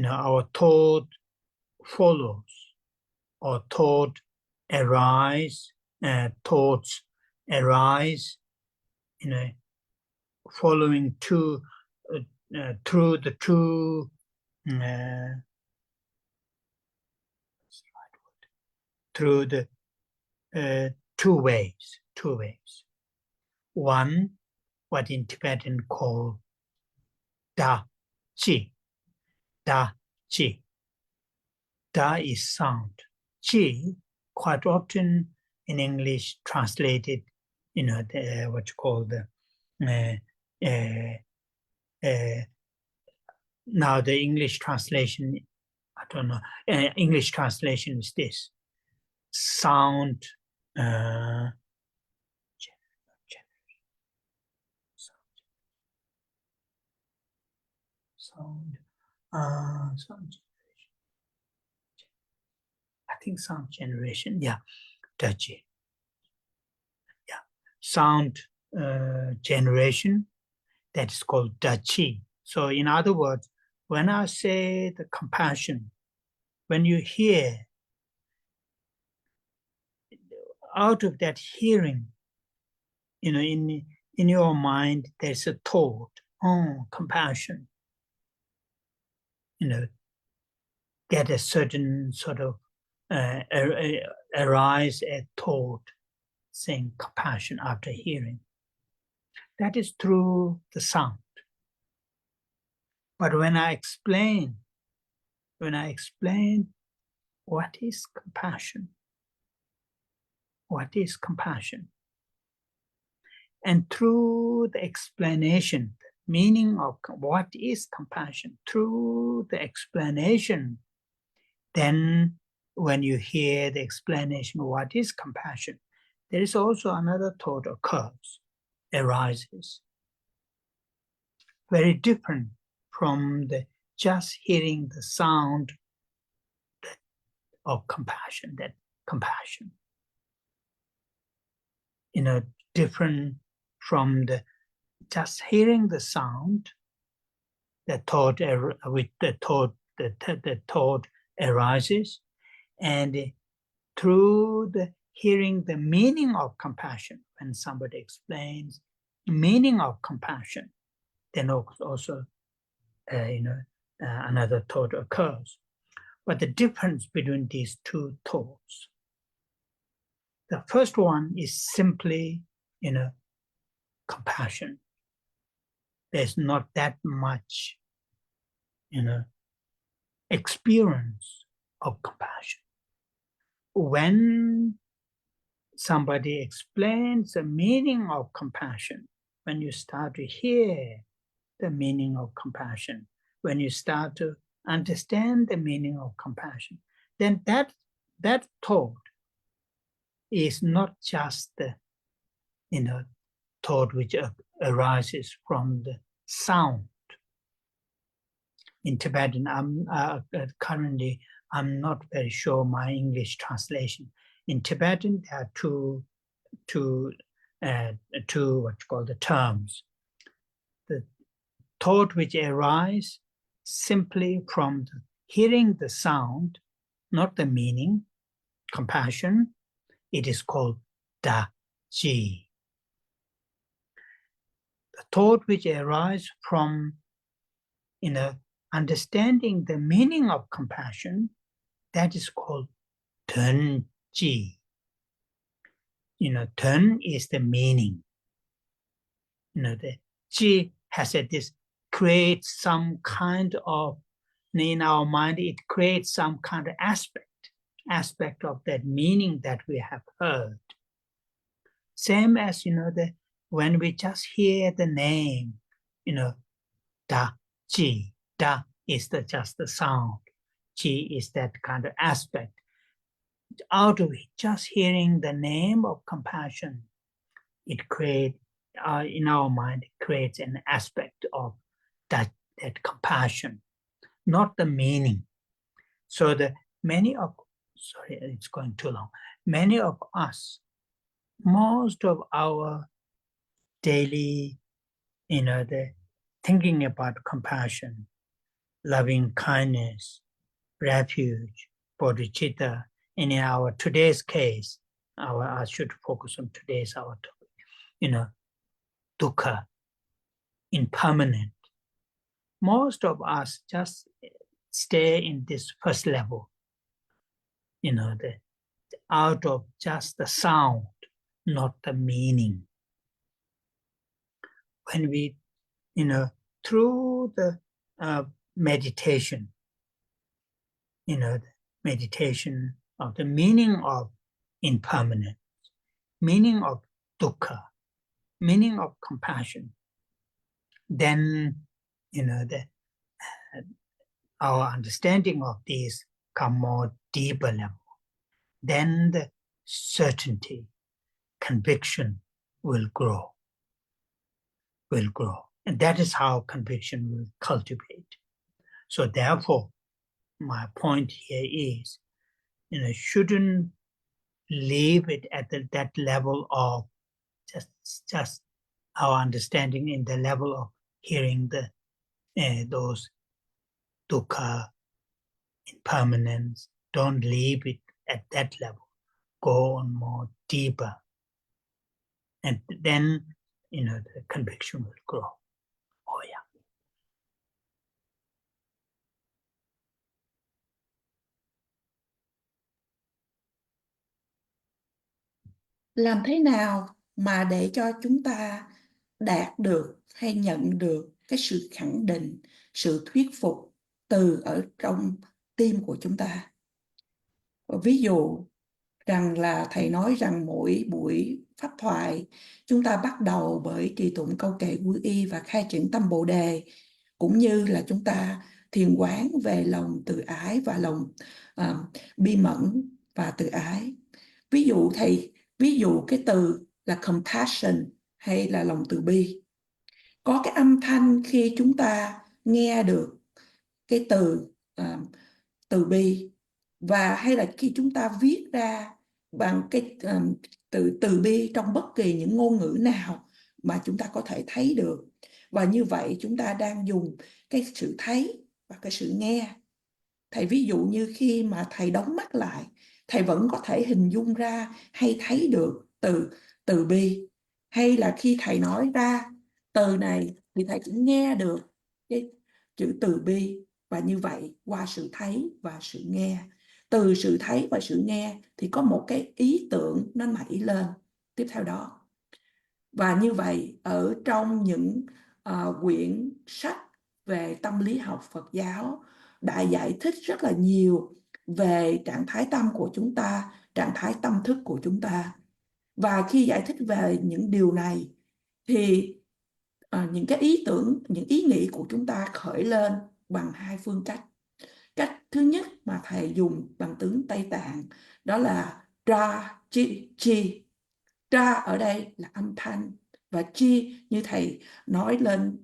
our thought follows, or thoughts arise, following through the two through the two ways. One, what in Tibetan called Tashi. Tashi. Da is sound. Chi, quite often in English translated, what you call the now the English translation, I don't know, English translation is this: sound, sound generation. I think sound generation, yeah, Tashi. Yeah, sound generation, that is called Tashi. So in other words, when I say the compassion, when you hear, out of that hearing, in your mind, there's a thought, oh, compassion, get a certain sort of arise a thought saying compassion after hearing. That is through the sound. But when I explain what is compassion, and through the explanation, meaning of what is compassion, through the explanation, then when you hear the explanation of what is compassion, there is also another thought occurs, arises. Very different from the just hearing the sound of compassion, that compassion. Different from the just hearing the sound, the thought arises, and through the hearing the meaning of compassion, when somebody explains the meaning of compassion, then also another thought occurs. But the difference between these two thoughts, the first one is simply compassion. There's not that much experience of compassion. When somebody explains the meaning of compassion, when you start to hear the meaning of compassion, when you start to understand the meaning of compassion, then that thought is not just the thought which arises from the sound. In Tibetan, currently I'm not very sure my English translation. In Tibetan, there are two what you call the terms. The thought which arise simply from hearing the sound, not the meaning, compassion, it is called Tashi. The thought which arises from understanding the meaning of compassion, that is called Tashi. Ten is the meaning. The Ji has this creates some kind of, in our mind, it creates some kind of aspect of that meaning that we have heard. Same as, when we just hear the name, Tashi, Da is just the sound, Ji is that kind of aspect. Out of just hearing the name of compassion, it creates, in our mind, it creates an aspect of that compassion, not the meaning. So many of us, most of our daily, the thinking about compassion, loving kindness, refuge, bodhicitta, and in our today's case, I should focus on today's our topic, dukkha, impermanent. Most of us just stay in this first level, out of just the sound, not the meaning. When we, through the meditation, the meditation of the meaning of impermanence, meaning of dukkha, meaning of compassion, then our understanding of these come more deeper level. Then the certainty, conviction will grow. And that is how conviction will cultivate. So therefore, my point here is, shouldn't leave it at that level of just our understanding in the level of hearing those dukkha, impermanence. Don't leave it at that level. Go on more deeper. And then, the conviction will grow. Oh yeah. Làm thế nào mà để cho chúng ta đạt được hay nhận được cái sự khẳng định, sự thuyết phục từ ở trong tim của chúng ta? Ví dụ rằng là thầy nói rằng mỗi buổi pháp thoại chúng ta bắt đầu bởi trì tụng câu kệ quy y và khai triển tâm Bồ Đề, cũng như là chúng ta thiền quán về lòng từ ái và lòng bi mẫn và từ ái. Ví dụ cái từ là compassion hay là lòng từ bi, có cái âm thanh khi chúng ta nghe được cái từ từ bi, và hay là khi chúng ta viết ra bằng cái từ từ bi trong bất kỳ những ngôn ngữ nào mà chúng ta có thể thấy được. Và như vậy chúng ta đang dùng cái sự thấy và cái sự nghe. Thầy ví dụ như khi mà thầy đóng mắt lại, thầy vẫn có thể hình dung ra hay thấy được từ từ bi. Hay là khi thầy nói ra từ này thì thầy cũng nghe được cái chữ từ bi. Và như vậy qua sự thấy và sự nghe, từ sự thấy và sự nghe thì có một cái ý tưởng nó nảy lên tiếp theo đó. Và như vậy ở trong những quyển sách về tâm lý học Phật giáo đã giải thích rất là nhiều về trạng thái tâm của chúng ta, trạng thái tâm thức của chúng ta. Và khi giải thích về những điều này thì những cái ý tưởng, những ý nghĩ của chúng ta khởi lên bằng hai phương cách. Cách thứ nhất mà thầy dùng bằng tướng Tây Tạng đó là tra chi. Tra ở đây là âm thanh, và chi như thầy nói lên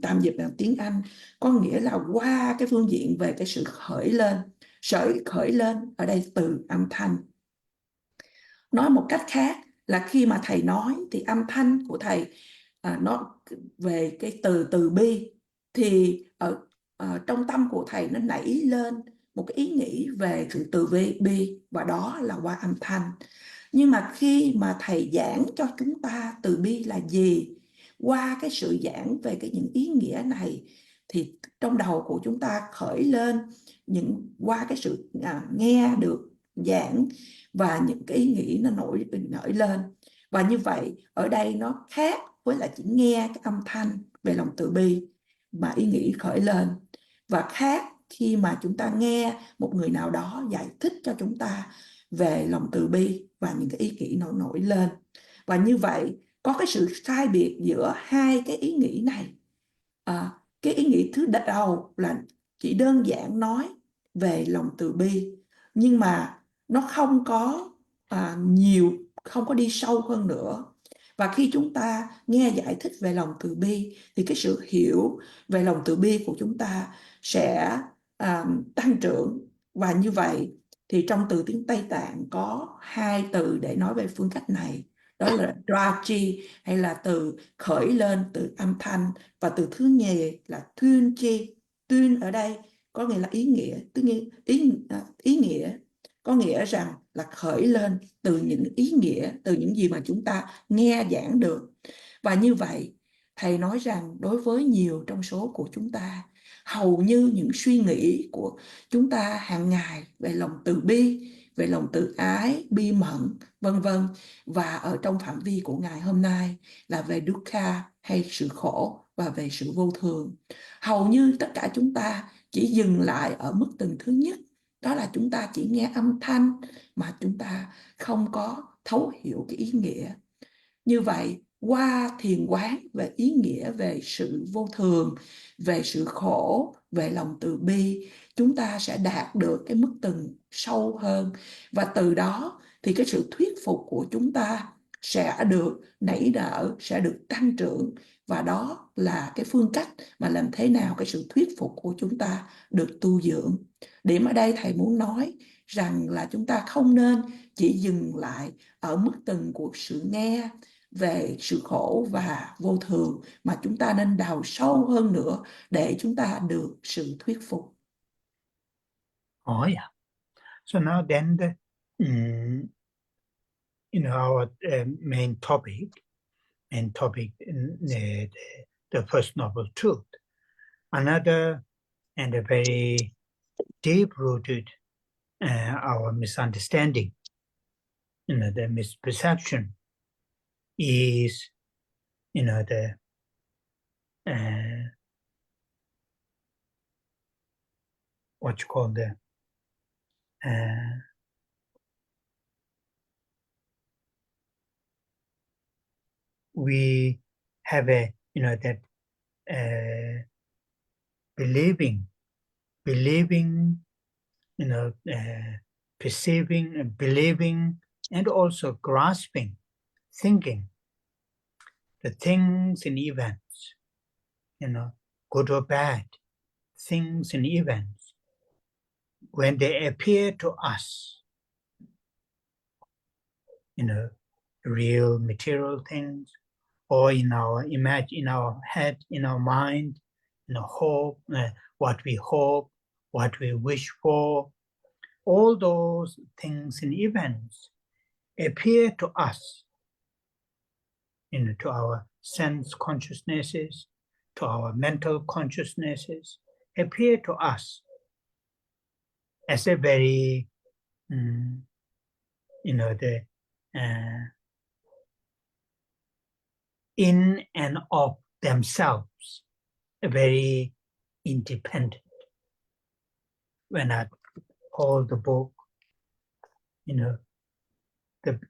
tạm dịch bằng tiếng Anh có nghĩa là qua cái phương diện về cái sự khởi lên. Sở khởi lên ở đây từ âm thanh. Nói một cách khác là khi mà thầy nói thì âm thanh của thầy nó về cái từ bi, thì ở trong tâm của thầy nó nảy lên một cái ý nghĩ về sự từ bi, và đó là qua âm thanh. Nhưng mà khi mà thầy giảng cho chúng ta từ bi là gì, qua cái sự giảng về những ý nghĩa này thì trong đầu của chúng ta khởi lên qua cái sự nghe được giảng và những cái ý nghĩ nó nổi lên. Và như vậy ở đây nó khác với là chỉ nghe cái âm thanh về lòng từ bi mà ý nghĩ khởi lên, và khác khi mà chúng ta nghe một người nào đó giải thích cho chúng ta về lòng từ bi và những cái ý nghĩ nó nổi lên. Và như vậy có cái sự sai biệt giữa hai cái ý nghĩ này. Cái ý nghĩ thứ đầu là chỉ đơn giản nói về lòng từ bi, nhưng mà nó không có nhiều, không có đi sâu hơn nữa. Và khi chúng ta nghe giải thích về lòng từ bi thì cái sự hiểu về lòng từ bi của chúng ta sẽ tăng trưởng. Và như vậy thì trong từ tiếng Tây Tạng có hai từ để nói về phương cách này, đó là drachi hay là từ khởi lên từ âm thanh, và từ thứ nhì là thuyên chi. Tuyên ở đây có nghĩa là ý nghĩa, ý nghĩa có nghĩa rằng là khởi lên từ những ý nghĩa, từ những gì mà chúng ta nghe giảng được. Và như vậy thầy nói rằng đối với nhiều trong số của chúng ta, hầu như những suy nghĩ của chúng ta hàng ngày về lòng từ bi, về lòng từ ái, bi mẫn, vân vân, và ở trong phạm vi của ngày hôm nay là về dukkha hay sự khổ và về sự vô thường, hầu như tất cả chúng ta chỉ dừng lại ở mức từng thứ nhất, đó là chúng ta chỉ nghe âm thanh mà chúng ta không có thấu hiểu cái ý nghĩa. Như vậy Qua thiền quán về ý nghĩa về sự vô thường, về sự khổ, về lòng từ bi, chúng ta sẽ đạt được cái mức tầng sâu hơn, và từ đó thì cái sự thuyết phục của chúng ta sẽ được nảy nở, sẽ được tăng trưởng, và đó là cái phương cách mà làm thế nào cái sự thuyết phục của chúng ta được tu dưỡng. Điểm ở đây thầy muốn nói rằng là chúng ta không nên chỉ dừng lại ở mức tầng của sự nghe về sự khổ và vô thường, mà chúng ta nên đào sâu hơn nữa để chúng ta được sự thuyết phục. Oh yeah. So now then our main topic in the First Noble Truth. Another and a very deep-rooted our misunderstanding, the misperception is, the what you call the we have a that believing, perceiving and believing, and also grasping, thinking the things and events, good or bad, things and events, when they appear to us, real material things, or in our in our head, in our mind, hope, what we hope, what we wish for, all those things and events appear to us, to our sense consciousnesses, to our mental consciousnesses, appear to us as a very, in and of themselves, very independent. When I hold the book,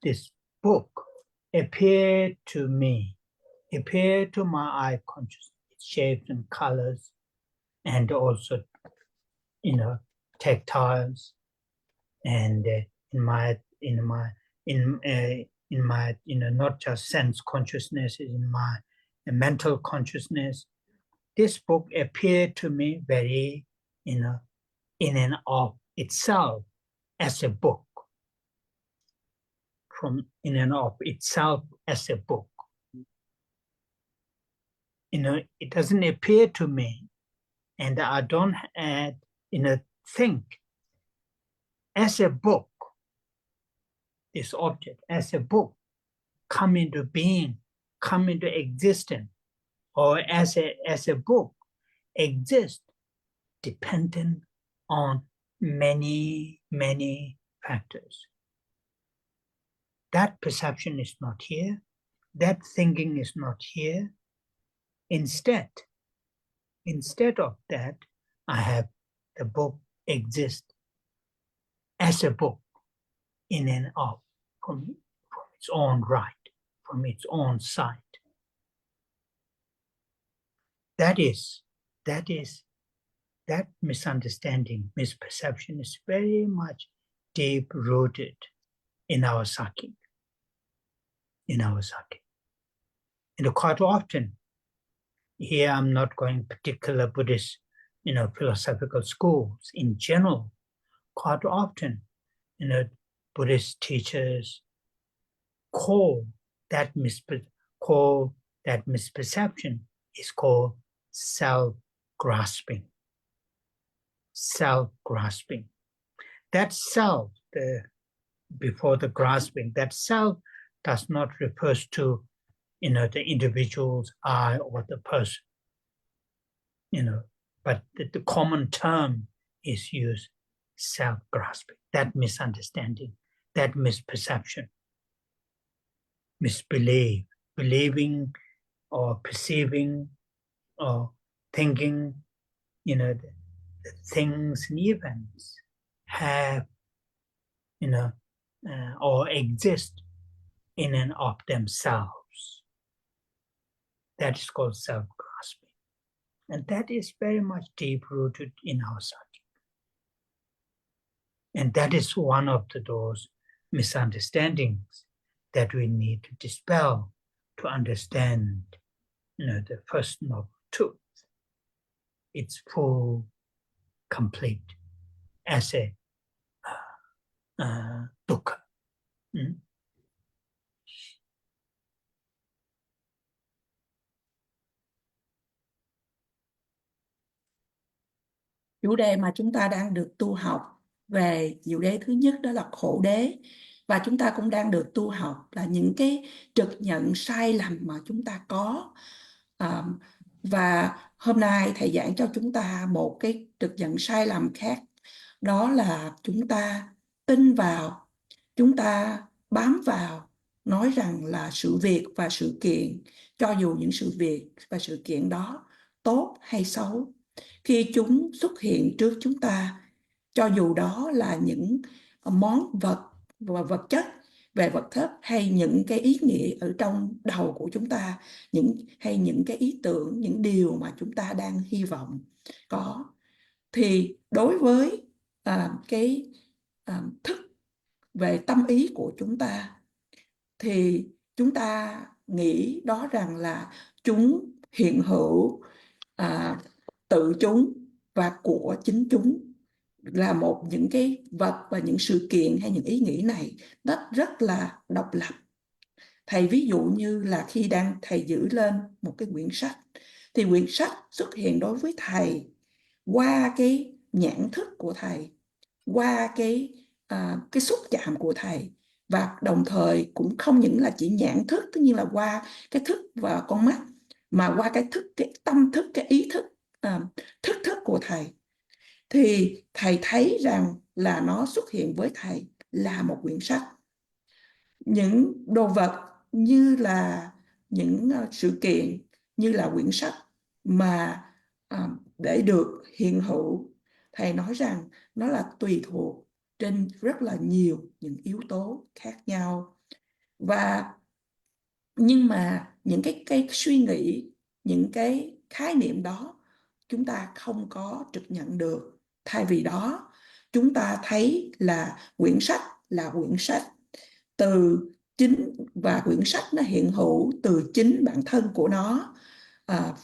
this book appeared to me, appeared to my eye consciousness, its shapes and colors, and also, tactiles, and in my not just sense consciousness, in my mental consciousness, this book appeared to me very, in and of itself as a book, from in and of itself as a book. It doesn't appear to me, and I don't think as a book, this object as a book come into being, come into existence, or as a book exist dependent on many, many factors. That perception is not here. That thinking is not here. Instead of that, I have the book exist as a book in and of, from its own right, from its own side. That misunderstanding, misperception is very much deep-rooted in our psyche. And quite often, here I'm not going particular Buddhist, philosophical schools. In general, quite often, Buddhist teachers call that misperception is called self-grasping. Self-grasping. That self, before the grasping, that self does not refer to, the individual's I or the person, but the common term is used, self-grasping. That misunderstanding, that misperception, misbelief, believing or perceiving or thinking, the things and events have, or exist in and of themselves. That is called self-grasping. And that is very much deep-rooted in our psyche. And that is one of those misunderstandings that we need to dispel to understand, the first noble truth. It's full, complete, as a dukkha. Chủ đề mà chúng ta đang được tu học về diệu đế thứ nhất đó là khổ đế, và chúng ta cũng đang được tu học là những cái trực nhận sai lầm mà chúng ta có. Và hôm nay thầy giảng cho chúng ta một cái trực nhận sai lầm khác, đó là chúng ta tin vào, chúng ta bám vào, nói rằng là sự việc và sự kiện, cho dù những sự việc và sự kiện đó tốt hay xấu, khi chúng xuất hiện trước chúng ta, cho dù đó là những món vật và vật chất về vật chất, hay những cái ý nghĩa ở trong đầu của chúng ta, hay những cái ý tưởng, những điều mà chúng ta đang hy vọng có, thì đối với cái thức về tâm ý của chúng ta, thì chúng ta nghĩ đó rằng là chúng hiện hữu tự chúng và của chính chúng, là những cái vật và những sự kiện hay những ý nghĩ này rất là độc lập. Thầy ví dụ như là khi thầy giữ lên một cái quyển sách, thì quyển sách xuất hiện đối với thầy qua cái nhãn thức của thầy, qua cái xúc chạm của thầy, và đồng thời cũng không những là chỉ nhãn thức, tất nhiên là qua cái thức và con mắt, mà qua cái thức, cái tâm thức, cái ý thức, thức của thầy, thì thầy thấy rằng là nó xuất hiện với thầy là một quyển sách. Những đồ vật như là những sự kiện như là quyển sách mà để được hiện hữu, thầy nói rằng nó là tùy thuộc trên rất là nhiều những yếu tố khác nhau. Nhưng mà những cái suy nghĩ, những cái khái niệm đó chúng ta không có trực nhận được. Thay vì đó, chúng ta thấy là quyển sách là quyển sách từ chính, và quyển sách nó hiện hữu từ chính bản thân của nó.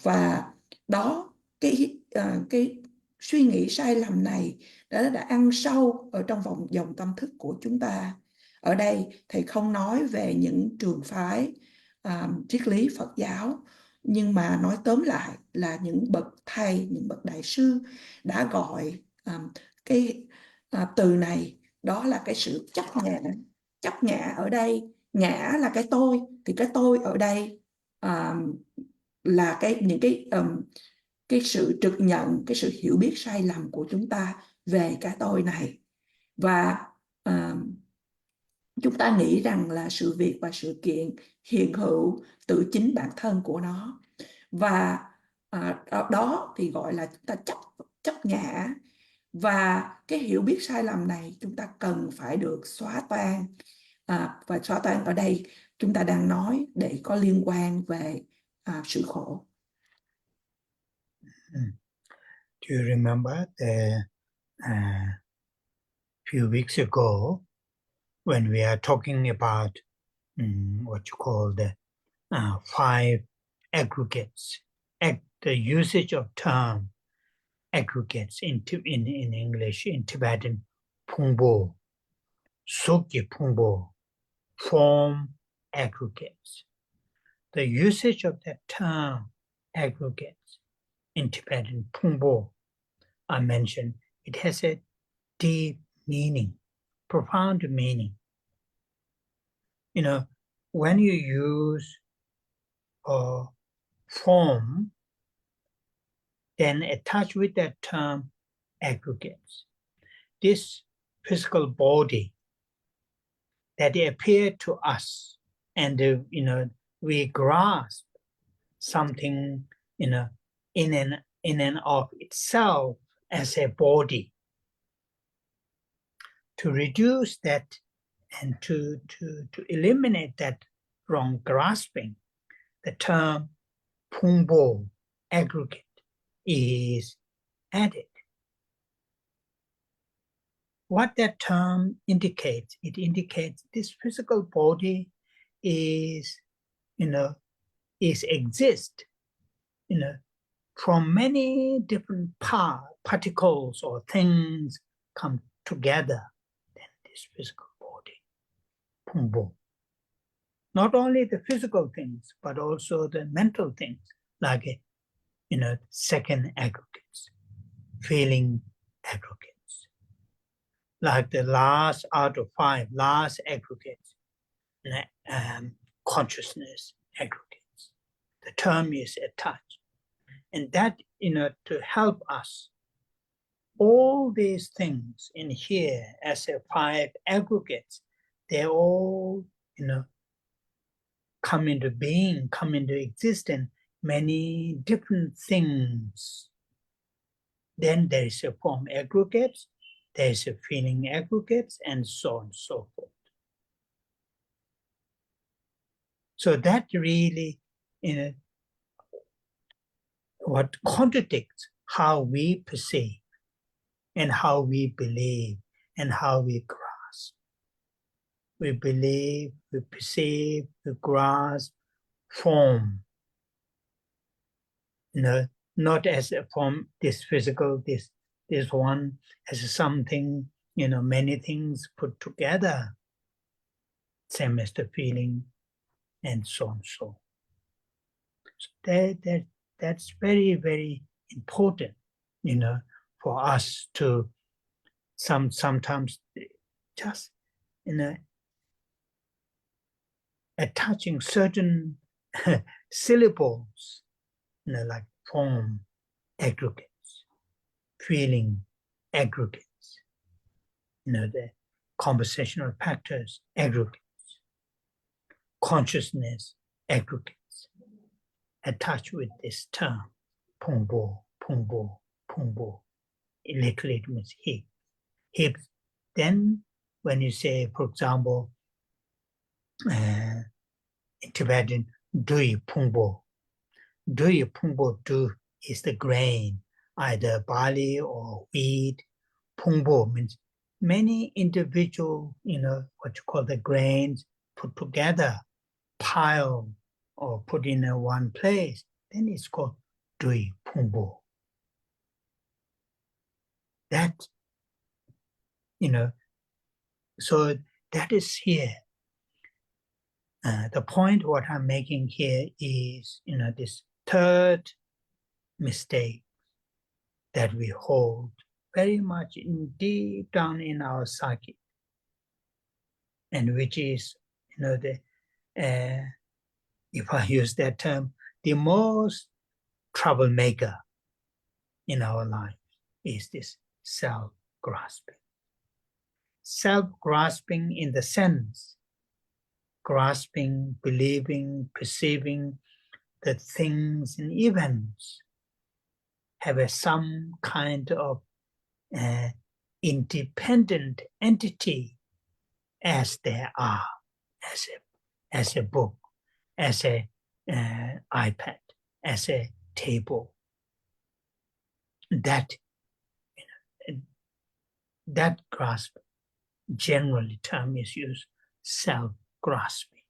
Và đó, cái suy nghĩ sai lầm này đã ăn sâu ở trong dòng tâm thức của chúng ta. Ở đây thầy không nói về những trường phái triết lý Phật giáo, nhưng mà nói tóm lại là những bậc thầy, những bậc đại sư đã gọi cái từ này, đó là cái sự chấp ngã. Chấp ngã ở đây, ngã là cái tôi, thì cái tôi ở đây là cái sự trực nhận, cái sự hiểu biết sai lầm của chúng ta về cái tôi này. Và chúng ta nghĩ rằng là sự việc và sự kiện hiện hữu từ chính bản thân của nó, và đó thì gọi là chúng ta chấp ngã. Và cái hiểu biết sai lầm này chúng ta cần phải được xóa toan. Và xóa toan ở đây chúng ta đang nói để có liên quan về sự khổ. Do you remember the few weeks ago when we are talking about what you call the 5 aggregates, the usage of term aggregates in English, in Tibetan, Pungbo, Sukye Pungbo, form aggregates. The usage of that term aggregates in Tibetan, Pungbo, I mentioned, it has a deep meaning, profound meaning. When you use a form, then attached with that term aggregates. This physical body that appear to us, and we grasp something in and of itself as a body. To reduce that and to eliminate that wrong grasping, the term Pungbo, aggregate, is added. What that term indicates, it indicates this physical body is, exist, from many different particles or things come together, then this physical body, Pungbo. Not only the physical things, but also the mental things, like, second aggregates, feeling aggregates. Like the last out of 5, last aggregates, consciousness aggregates. The term is attached. And that, to help us, all these things in here as a 5 aggregates, they all, come into being, come into existence, many different things. Then there is a form aggregates, there is a feeling aggregates, and so on and so forth. So that really, what contradicts how we perceive and how we believe and how we grasp. We believe, we perceive, we grasp form, not as a form, this physical, this one, as something, many things put together, same as the feeling, and so on. So that's very, very important, for us to sometimes just, attaching certain syllables, like form aggregates, feeling aggregates, the conversational factors aggregates, consciousness aggregates, attached with this term, Pungbo, Pungbo, Pungbo. Literally it means heap. Heaps. Then when you say, for example, in Tibetan, Dui Pungbo. Dui Pungbo, Du is the grain, either barley or wheat. Pungbo means many individual, what you call the grains put together, piled or put in one place. Then it's called Dui Pungbo. That, so that is here. The point what I'm making here is, this third mistake that we hold very much deep down in our psyche, and which is, if I use that term, the most troublemaker in our life is this self-grasping. Self-grasping in the sense, grasping, believing, perceiving that things and events have some kind of independent entity as they are, as a book, as a iPad, as a table. That grasp, generally term is used, self-grasping.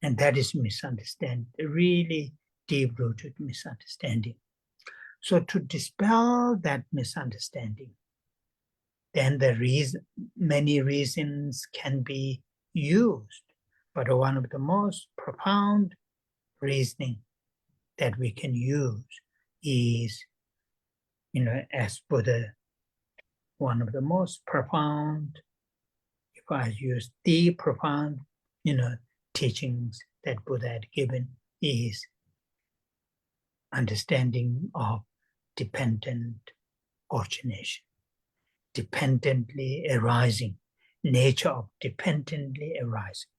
And that is misunderstanding, really deep-rooted misunderstanding. So to dispel that misunderstanding, then many reasons can be used. But one of the most profound reasoning that we can use is, as Buddha, one of the most profound, if I use the profound, teachings that Buddha had given, is understanding of dependent origination, dependently arising, nature of dependently arising.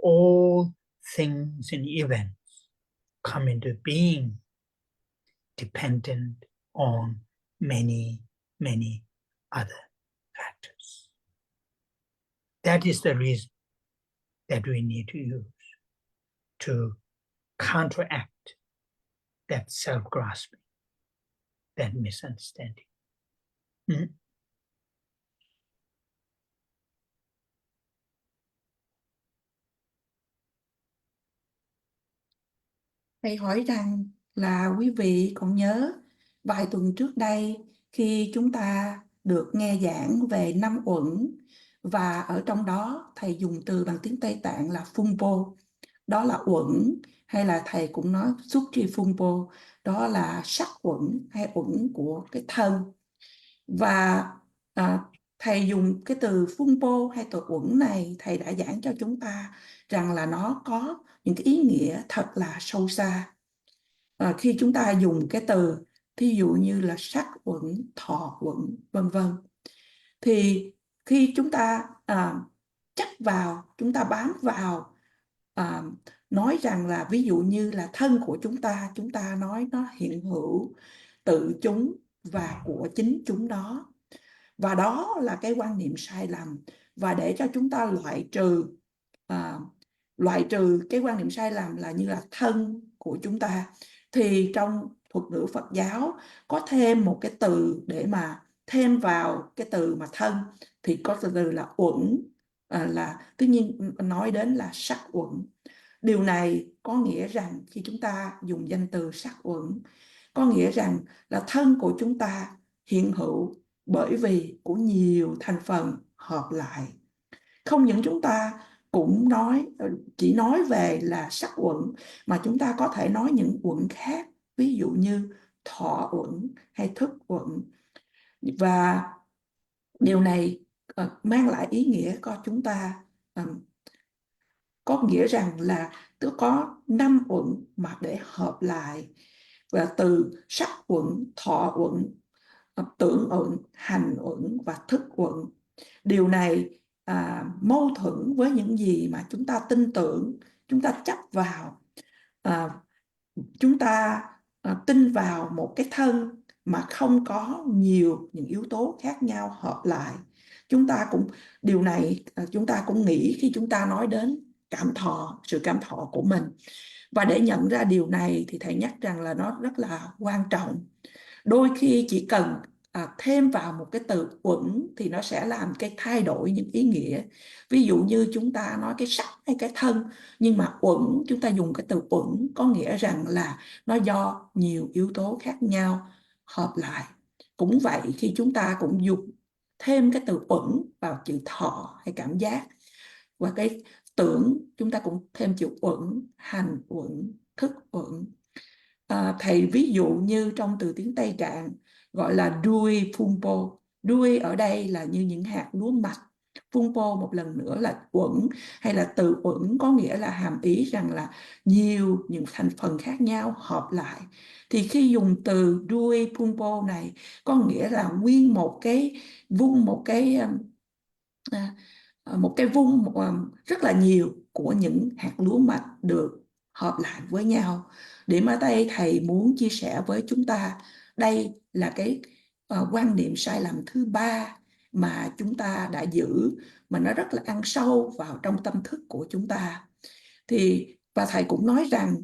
All things and events come into being dependent on many, many other factors. That is the reason that we need to use to counteract that self-grasping, that misunderstanding. Thầy hỏi rằng là quý vị còn nhớ vài tuần trước đây khi chúng ta được nghe giảng về 5 uẩn, và ở trong đó thầy dùng từ bằng tiếng Tây Tạng là Phumpo, đó là uẩn, hay là thầy cũng nói Suchi Phumpo, đó là sắc uẩn hay uẩn của cái thân. Và thầy dùng cái từ Phumpo hay từ uẩn này, thầy đã giảng cho chúng ta rằng là nó có những cái ý nghĩa thật là sâu xa. Khi chúng ta dùng cái từ thí dụ như là sắc uẩn, thọ uẩn, vân vân, thì khi chúng ta chấp vào, chúng ta bám vào, nói rằng là ví dụ như là thân của chúng ta nói nó hiện hữu, tự chúng và của chính chúng đó, và đó là cái quan niệm sai lầm. Và để cho chúng ta loại trừ cái quan niệm sai lầm là như là thân của chúng ta, thì trong thuật ngữ Phật giáo có thêm một cái từ để mà thêm vào cái từ mà thân, thì có từ là uẩn, là tất nhiên nói đến là sắc uẩn. Điều này có nghĩa rằng khi chúng ta dùng danh từ sắc uẩn, có nghĩa rằng là thân của chúng ta hiện hữu bởi vì của nhiều thành phần hợp lại. Không những chúng ta cũng chỉ nói về là sắc uẩn, mà chúng ta có thể nói những uẩn khác, ví dụ như thọ uẩn hay thức uẩn. Và điều này mang lại ý nghĩa cho chúng ta, có nghĩa rằng là có 5 uẩn mà để hợp lại, và từ sắc uẩn, thọ uẩn, tưởng uẩn, hành uẩn và thức uẩn. Điều này mâu thuẫn với những gì mà chúng ta tin tưởng, chúng ta chấp vào. Chúng ta tin vào một cái thân mà không có nhiều những yếu tố khác nhau hợp lại. Điều này chúng ta cũng nghĩ khi chúng ta nói đến sự cảm thọ của mình. Và để nhận ra điều này thì thầy nhắc rằng là nó rất là quan trọng. Đôi khi chỉ cần thêm vào một cái từ uẩn thì nó sẽ làm cái thay đổi những ý nghĩa. Ví dụ như chúng ta nói cái sắc hay cái thân, nhưng mà uẩn, chúng ta dùng cái từ uẩn có nghĩa rằng là nó do nhiều yếu tố khác nhau hợp lại. Cũng vậy, khi chúng ta cũng dùng thêm cái từ uẩn vào chữ thọ hay cảm giác, và cái tưởng chúng ta cũng thêm chữ uẩn, hành uẩn, thức uẩn. Thầy ví dụ như trong từ tiếng Tây Tạng gọi là đuôi Phumpo. Đuôi ở đây là như những hạt lúa mạch. Phumpo một lần nữa là uẩn, hay là từ uẩn có nghĩa là hàm ý rằng là nhiều những thành phần khác nhau hợp lại. Thì khi dùng từ đuôi Phumpo này có nghĩa là nguyên một cái vung, một cái vung rất là nhiều của những hạt lúa mạch được hợp lại với nhau. Điểm ở đây thầy muốn chia sẻ với chúng ta, đây là cái quan niệm sai lầm thứ 3 mà chúng ta đã giữ, mà nó rất là ăn sâu vào trong tâm thức của chúng ta. Và thầy cũng nói rằng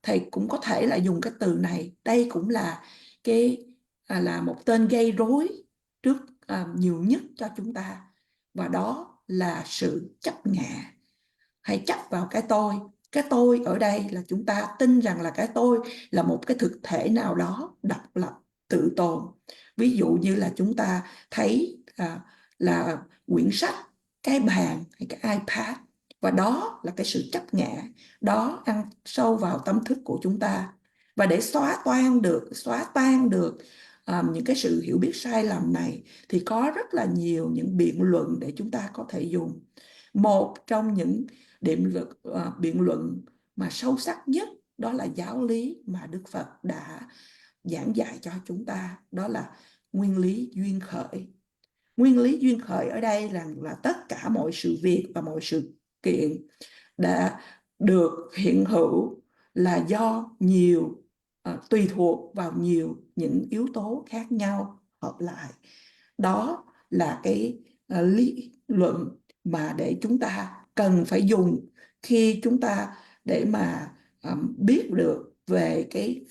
thầy cũng có thể là dùng cái từ này, đây cũng là là một tên gây rối trước nhiều nhất cho chúng ta, và đó là sự chấp ngã, hay chấp vào cái tôi. Cái tôi ở đây là chúng ta tin rằng là cái tôi là một cái thực thể nào đó độc lập, tự tồn. Ví dụ như là chúng ta thấy là quyển sách, cái bàn hay cái iPad, và đó là cái sự chấp ngã, đó ăn sâu vào tâm thức của chúng ta. Và để xóa tan được những cái sự hiểu biết sai lầm này thì có rất là nhiều những biện luận để chúng ta có thể dùng. Một trong những biện luận mà sâu sắc nhất đó là giáo lý mà Đức Phật đã giảng dạy cho chúng ta, đó là nguyên lý duyên khởi. Nguyên lý duyên khởi ở đây là tất cả mọi sự việc và mọi sự kiện đã được hiện hữu là do tùy thuộc vào nhiều những yếu tố khác nhau hợp lại. Đó là cái lý luận mà để chúng ta cần phải dùng khi chúng ta để mà biết được về cái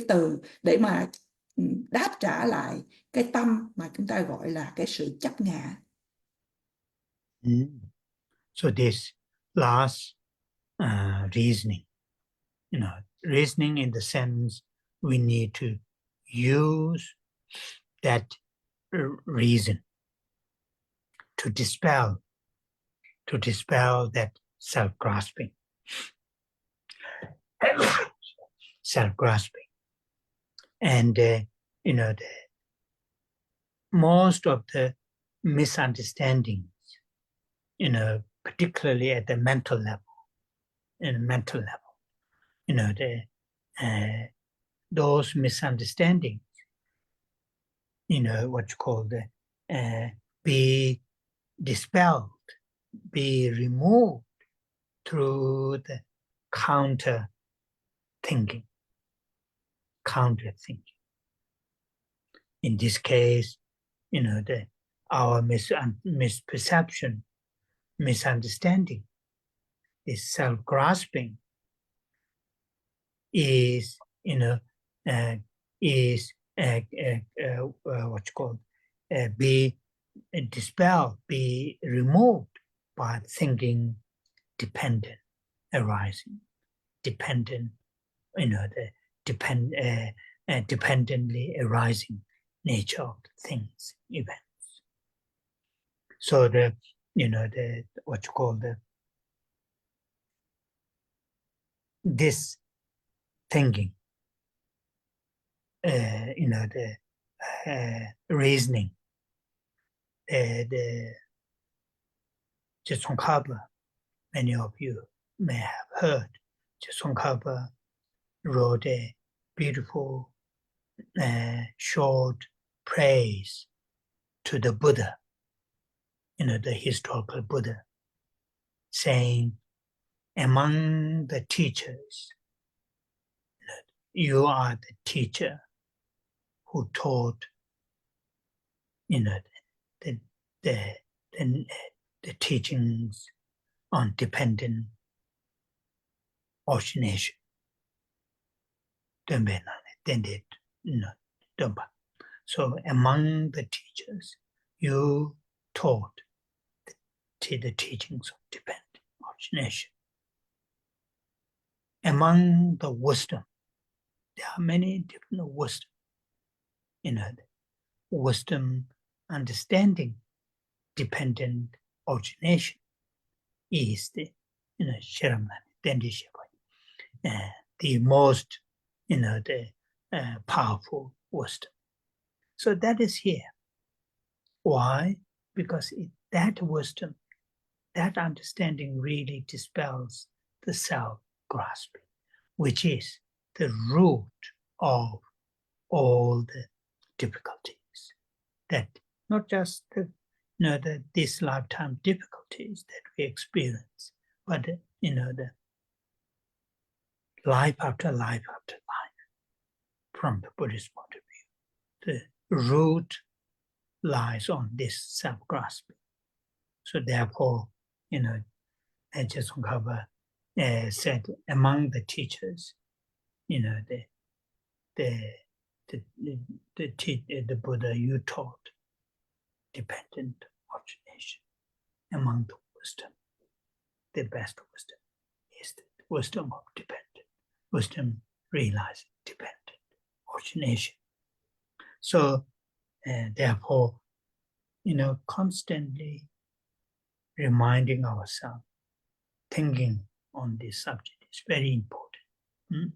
từ để mà đáp trả lại cái tâm mà chúng ta gọi là cái sự chấp ngã. So this last reasoning, reasoning in the sense we need to use that reason to dispel that self-grasping. Self-grasping. And, most of the misunderstandings, particularly at the mental level, those misunderstandings, what you call be dispelled, be removed through the counter thinking. In this case, our misperception, misunderstanding, this self-grasping is, be dispelled, be removed by thinking dependent arising, dependent, dependently arising nature of things, events. So this thinking, reasoning, the Tsongkhapa, many of you may have heard. Tsongkhapa wrote a beautiful short praise to the Buddha, the historical Buddha, saying, among the teachers, you are the teacher who taught, the teachings on dependent origination. So among the teachers, you taught the teachings of dependent origination. Among the wisdom, there are many different wisdom. Wisdom, understanding dependent origination is the SeraMey, the most powerful wisdom. So that is here. Why? Because that wisdom, that understanding really dispels the self-grasping, which is the root of all the difficulties. That not just this lifetime difficulties that we experience, but the life after life after life, from the Buddhist point of view. The root lies on this self-grasping. So therefore, Tsongkhapa said, among the teachers, the Buddha you taught dependent origination. Among the wisdom, the best wisdom is the wisdom of dependent, wisdom realizing dependent origination. So therefore, constantly reminding ourselves, thinking on this subject is very important.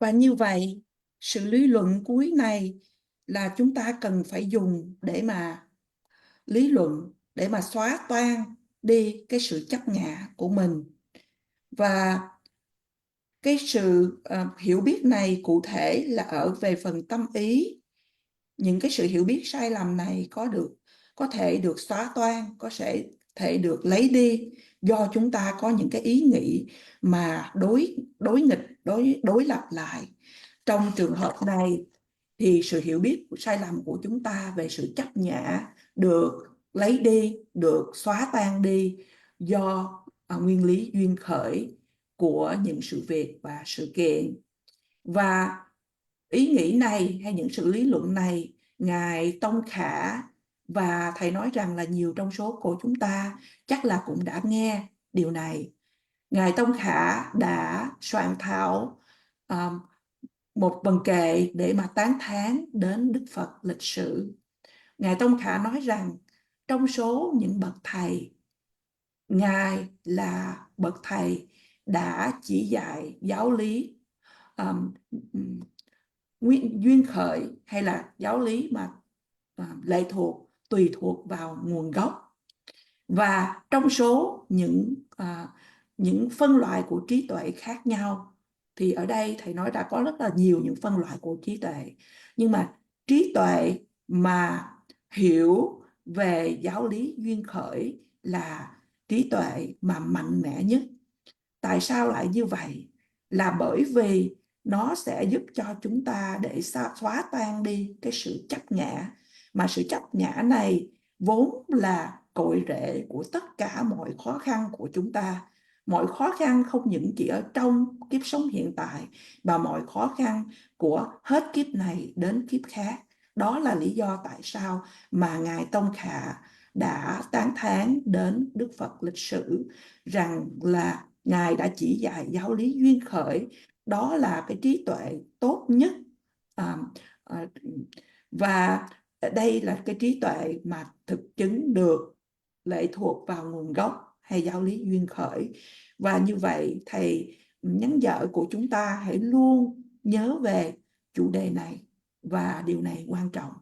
Và như vậy, sự lý luận cuối này là chúng ta cần phải dùng để mà lý luận, để mà xóa toan đi cái sự chấp ngã của mình. Và cái sự hiểu biết này cụ thể là ở về phần tâm ý. Những cái sự hiểu biết sai lầm này có thể được xóa toan, có thể được lấy đi do chúng ta có những cái ý nghĩ mà đối nghịch, đối lập lại. Trong trường hợp này thì sự hiểu biết sai lầm của chúng ta về sự chấp ngã được lấy đi, được xóa tan đi do nguyên lý duyên khởi của những sự việc và sự kiện. Và ý nghĩ này hay những sự lý luận này, Ngài Tông Khả và Thầy nói rằng là nhiều trong số của chúng ta chắc là cũng đã nghe điều này. Ngài Tông Khả đã soạn thảo một vần kệ để mà tán thán đến Đức Phật lịch sử. Ngài Tông Khả nói rằng trong số những bậc thầy, Ngài là bậc thầy đã chỉ dạy giáo lý duyên khởi hay là giáo lý mà lệ thuộc, tùy thuộc vào nguồn gốc. Và trong số những phân loại của trí tuệ khác nhau, thì ở đây Thầy nói đã có rất là nhiều những phân loại của trí tuệ. Nhưng mà trí tuệ mà hiểu về giáo lý duyên khởi là trí tuệ mà mạnh mẽ nhất. Tại sao lại như vậy? Là bởi vì nó sẽ giúp cho chúng ta để xóa tan đi cái sự chấp ngã. Mà sự chấp ngã này vốn là cội rễ của tất cả mọi khó khăn của chúng ta. Mọi khó khăn không những chỉ ở trong kiếp sống hiện tại, mà mọi khó khăn của hết kiếp này đến kiếp khác. Đó là lý do tại sao mà Ngài Tông Khả đã tán thán đến Đức Phật lịch sử rằng là Ngài đã chỉ dạy giáo lý duyên khởi, đó là cái trí tuệ tốt nhất. Và đây là cái trí tuệ mà thực chứng được lệ thuộc vào nguồn gốc hay giáo lý duyên khởi. Và như vậy Thầy nhắn nhở của chúng ta hãy luôn nhớ về chủ đề này, và điều này quan trọng.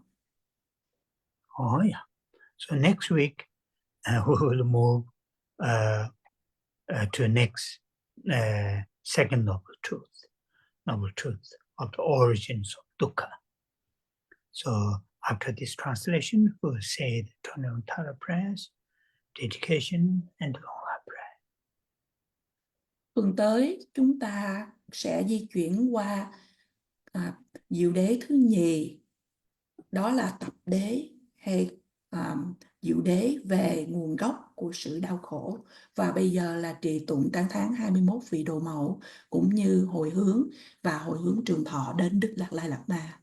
Oh yeah. So next week we will move to next second noble truth of the origins of dukkha. So after this translation, we'll say the Tara prayers, dedication, and long life prayer. Tuần tới chúng ta sẽ di chuyển qua diệu đế thứ nhì, đó là tập đế hay diệu đế về nguồn gốc của sự đau khổ. Và bây giờ là trì tụng tán thán 21 vị đồ mẫu, cũng như hồi hướng và hồi hướng trường thọ đến Đức Đạt Lai Lạt Ma.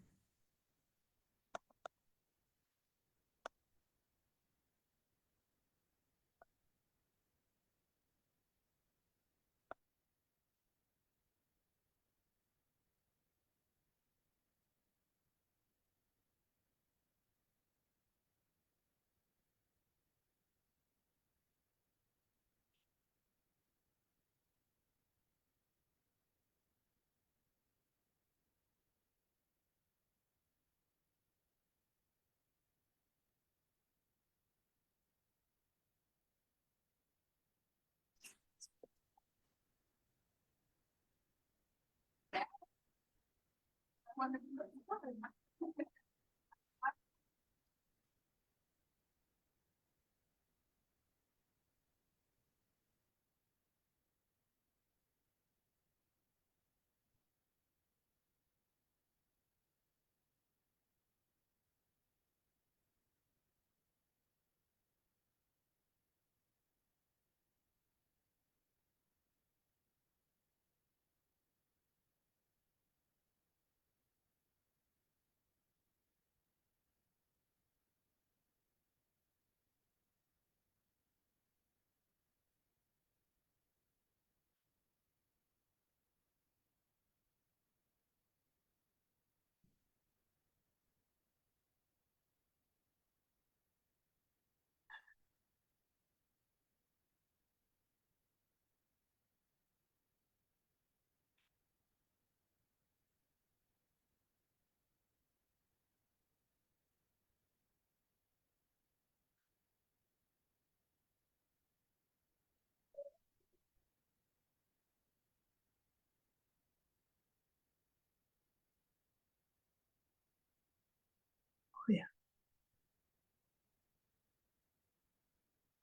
Oh yeah.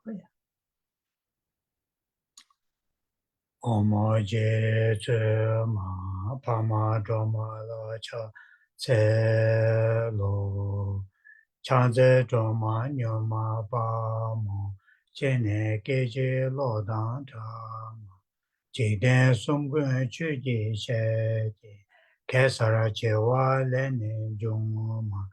Oh yeah. Omo je tse ma pa ma dro ma la cha tse lo Changze Choma Nyoma Pamo Chene Keche Lodang Chama Jiden Sungkun Chuji Sheji Kesara Chewa Lene Jungma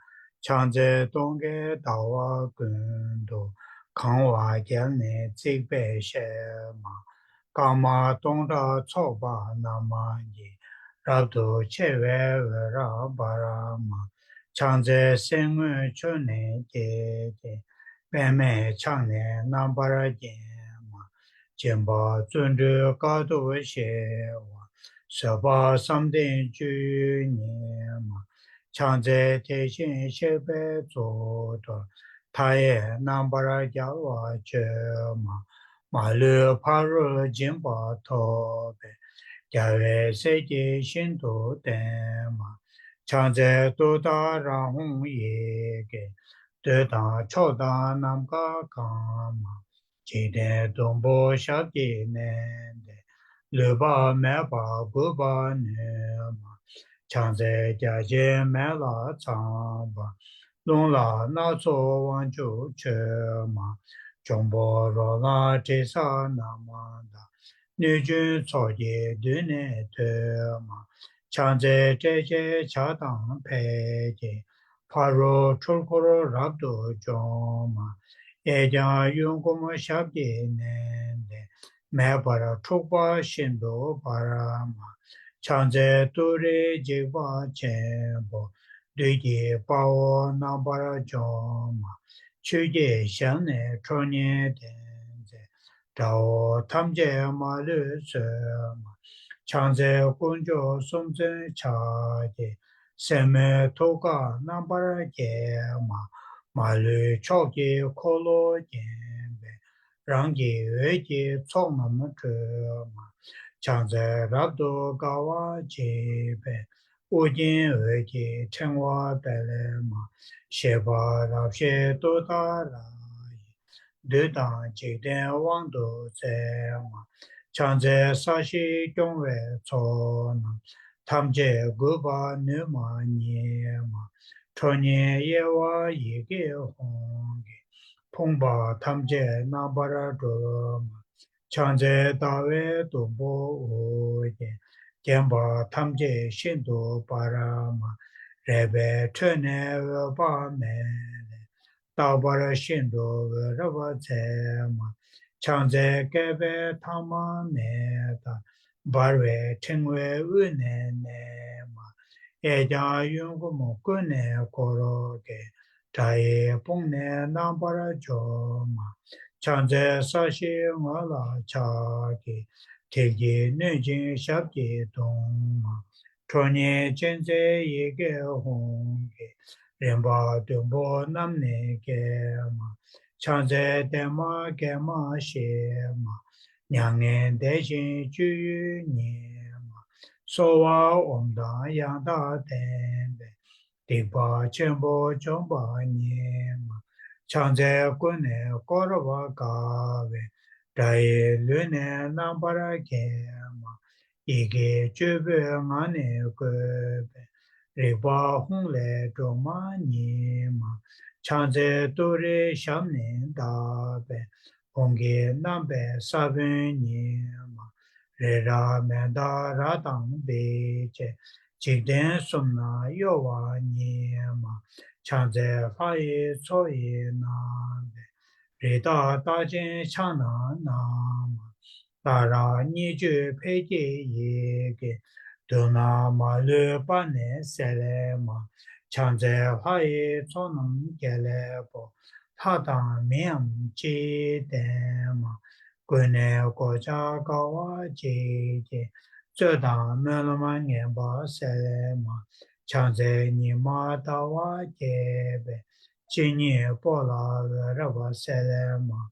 Changze Tongge Dawa Gundo Kangwa Gyalne Zikbe Shema Kama Tongda Tsoba Namaji Rabdo Chewe Vera Barama Changze Sengwe Chone Jete Peme Changne Nambara Jema Jemba Zundu Gado Shewa Saba Samden Ju Nyema Changze Teshin Shebe Zodo Taye Nambara Jawa Jema Malu Paru Jimba Tobe Jave Seji Shinto Dema Changze Duda Rahung Yege Duda Choda Namka Kama Jide Dumbo Shakti Nende Luba Meba Buba Nema Changze Jaje Mela Tsamba Lungla Nazo Wanju Chema Jombo Rola Tesa Namanda Nujun Soye Dune Tema Changze Teje Chadang Peje Paro Chulkoro Rabdo Joma Eja Yungum Shabdi Nende Mebara Chukwa Shindo Parama Changze Turi Jigwa Chembo Duji Pao Nambara Joma Chuje Shane Chonye Denze Dao Tamje Malu Sema Changze Kunjo Sumzen Chaje Seme Toga Nambara Jema Malu Choki Kolo Jembe Rangi Weji Tsonam Chema Changze Rabdo Gawa Jebe Ujin Weji Chengwa Belema Sheba Rabshe Dodara Dudang Jigden Wangdo Zema Changze Sashi Gyongwe Tsonam Tamje Guba Numa Nyema Chonye Yewa Yige Hongi Pongba Tamje Nambara Droma Changze Dawe Dumbo Oye Gemba Tamje Shindo Parama Rebe Tene Weba Mele Dabara Shindo Raba Zema Changze Gebe Tama Meta Barwe Tingwe Une Nema Eja Yungu Mokune Koroge Taye Pongne Nambara Joma Changze Sashi Ngala Chaki Tegi Nujin Shabji Dongma Chonye Chenze Yege Hongi Rimba Dumbo Namne Gema Changze Dema Gema Shema Nyangen Deshin Juyu Nyema Sowa Omda Yangda Tembe Dikpa Chenpo Chomba Nyema Changze Kune Korova Gawe Daye Lune Nambara Gema Ige Chube Ngane Gobe Riba Hongle Doma Nyema Changze Dore Shamne Dabe Honge Nambe Saben Nyema Rera Menda Radang Beche Jigden Sumna Yowa Nyema Changze Faye Tsoye Nambe Reda Dajin Chana Nama Dara Niju Peje Yege Dona Malu Bane Selema Changze Faye Tsonam Gelebo Tadang Miam Jidema Gune Goja Gawa Jeje Zedang Melama Nyemba Selema Changze Nima Dawa Jebe Jinyi Bola Rava Selema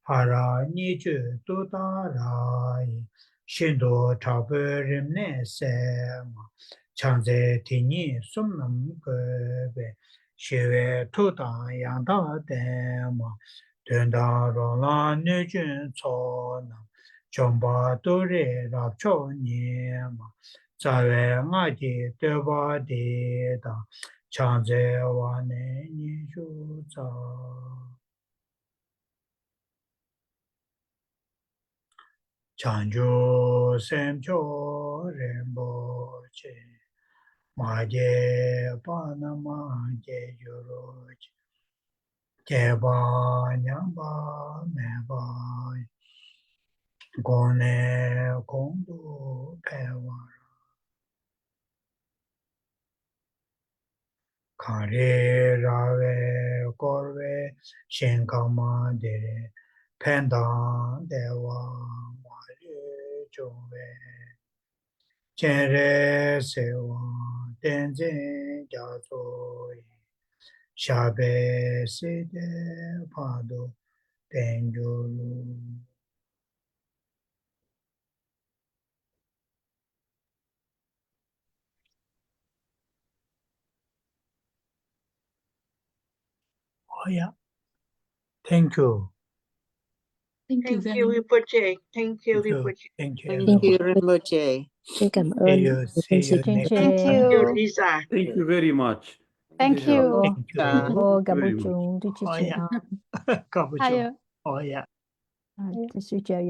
Hara Niju Dudarai Shindo Tabu Rimne Sema Changze Tini Sumnam Gobe Shive Tudang Yangda Dema Dunda Rola Nujun Tsonam Chomba Dure Rapcho Nyema Zawe Ngadi Deba Deda Chanze wane nishu tsa. Chanjo semcho Rinpoche. Maje panama je yuroche. Keba nyamba meba. Gone kondu pewa. Kare rave korve shinkama dere pendan dewa mare chove chenre sewa tenzin jazoi shabe sede pado penjuru. Oh yeah, thank you. Thank you Thank very you, much. Rinpoche. Thank you, Thank you. Rinpoche. Thank you, Thank you. everyone. Rinpoche. Xin cảm See ơn you, see Khensur you next Rinpoche. Thank you, you. Lisa. Thank you very much. Thank you. Thank you. Cô cảm ơn Very much. chúng tôi Oh chị yeah. Kabucho. Hiya. Oh yeah. tôi chào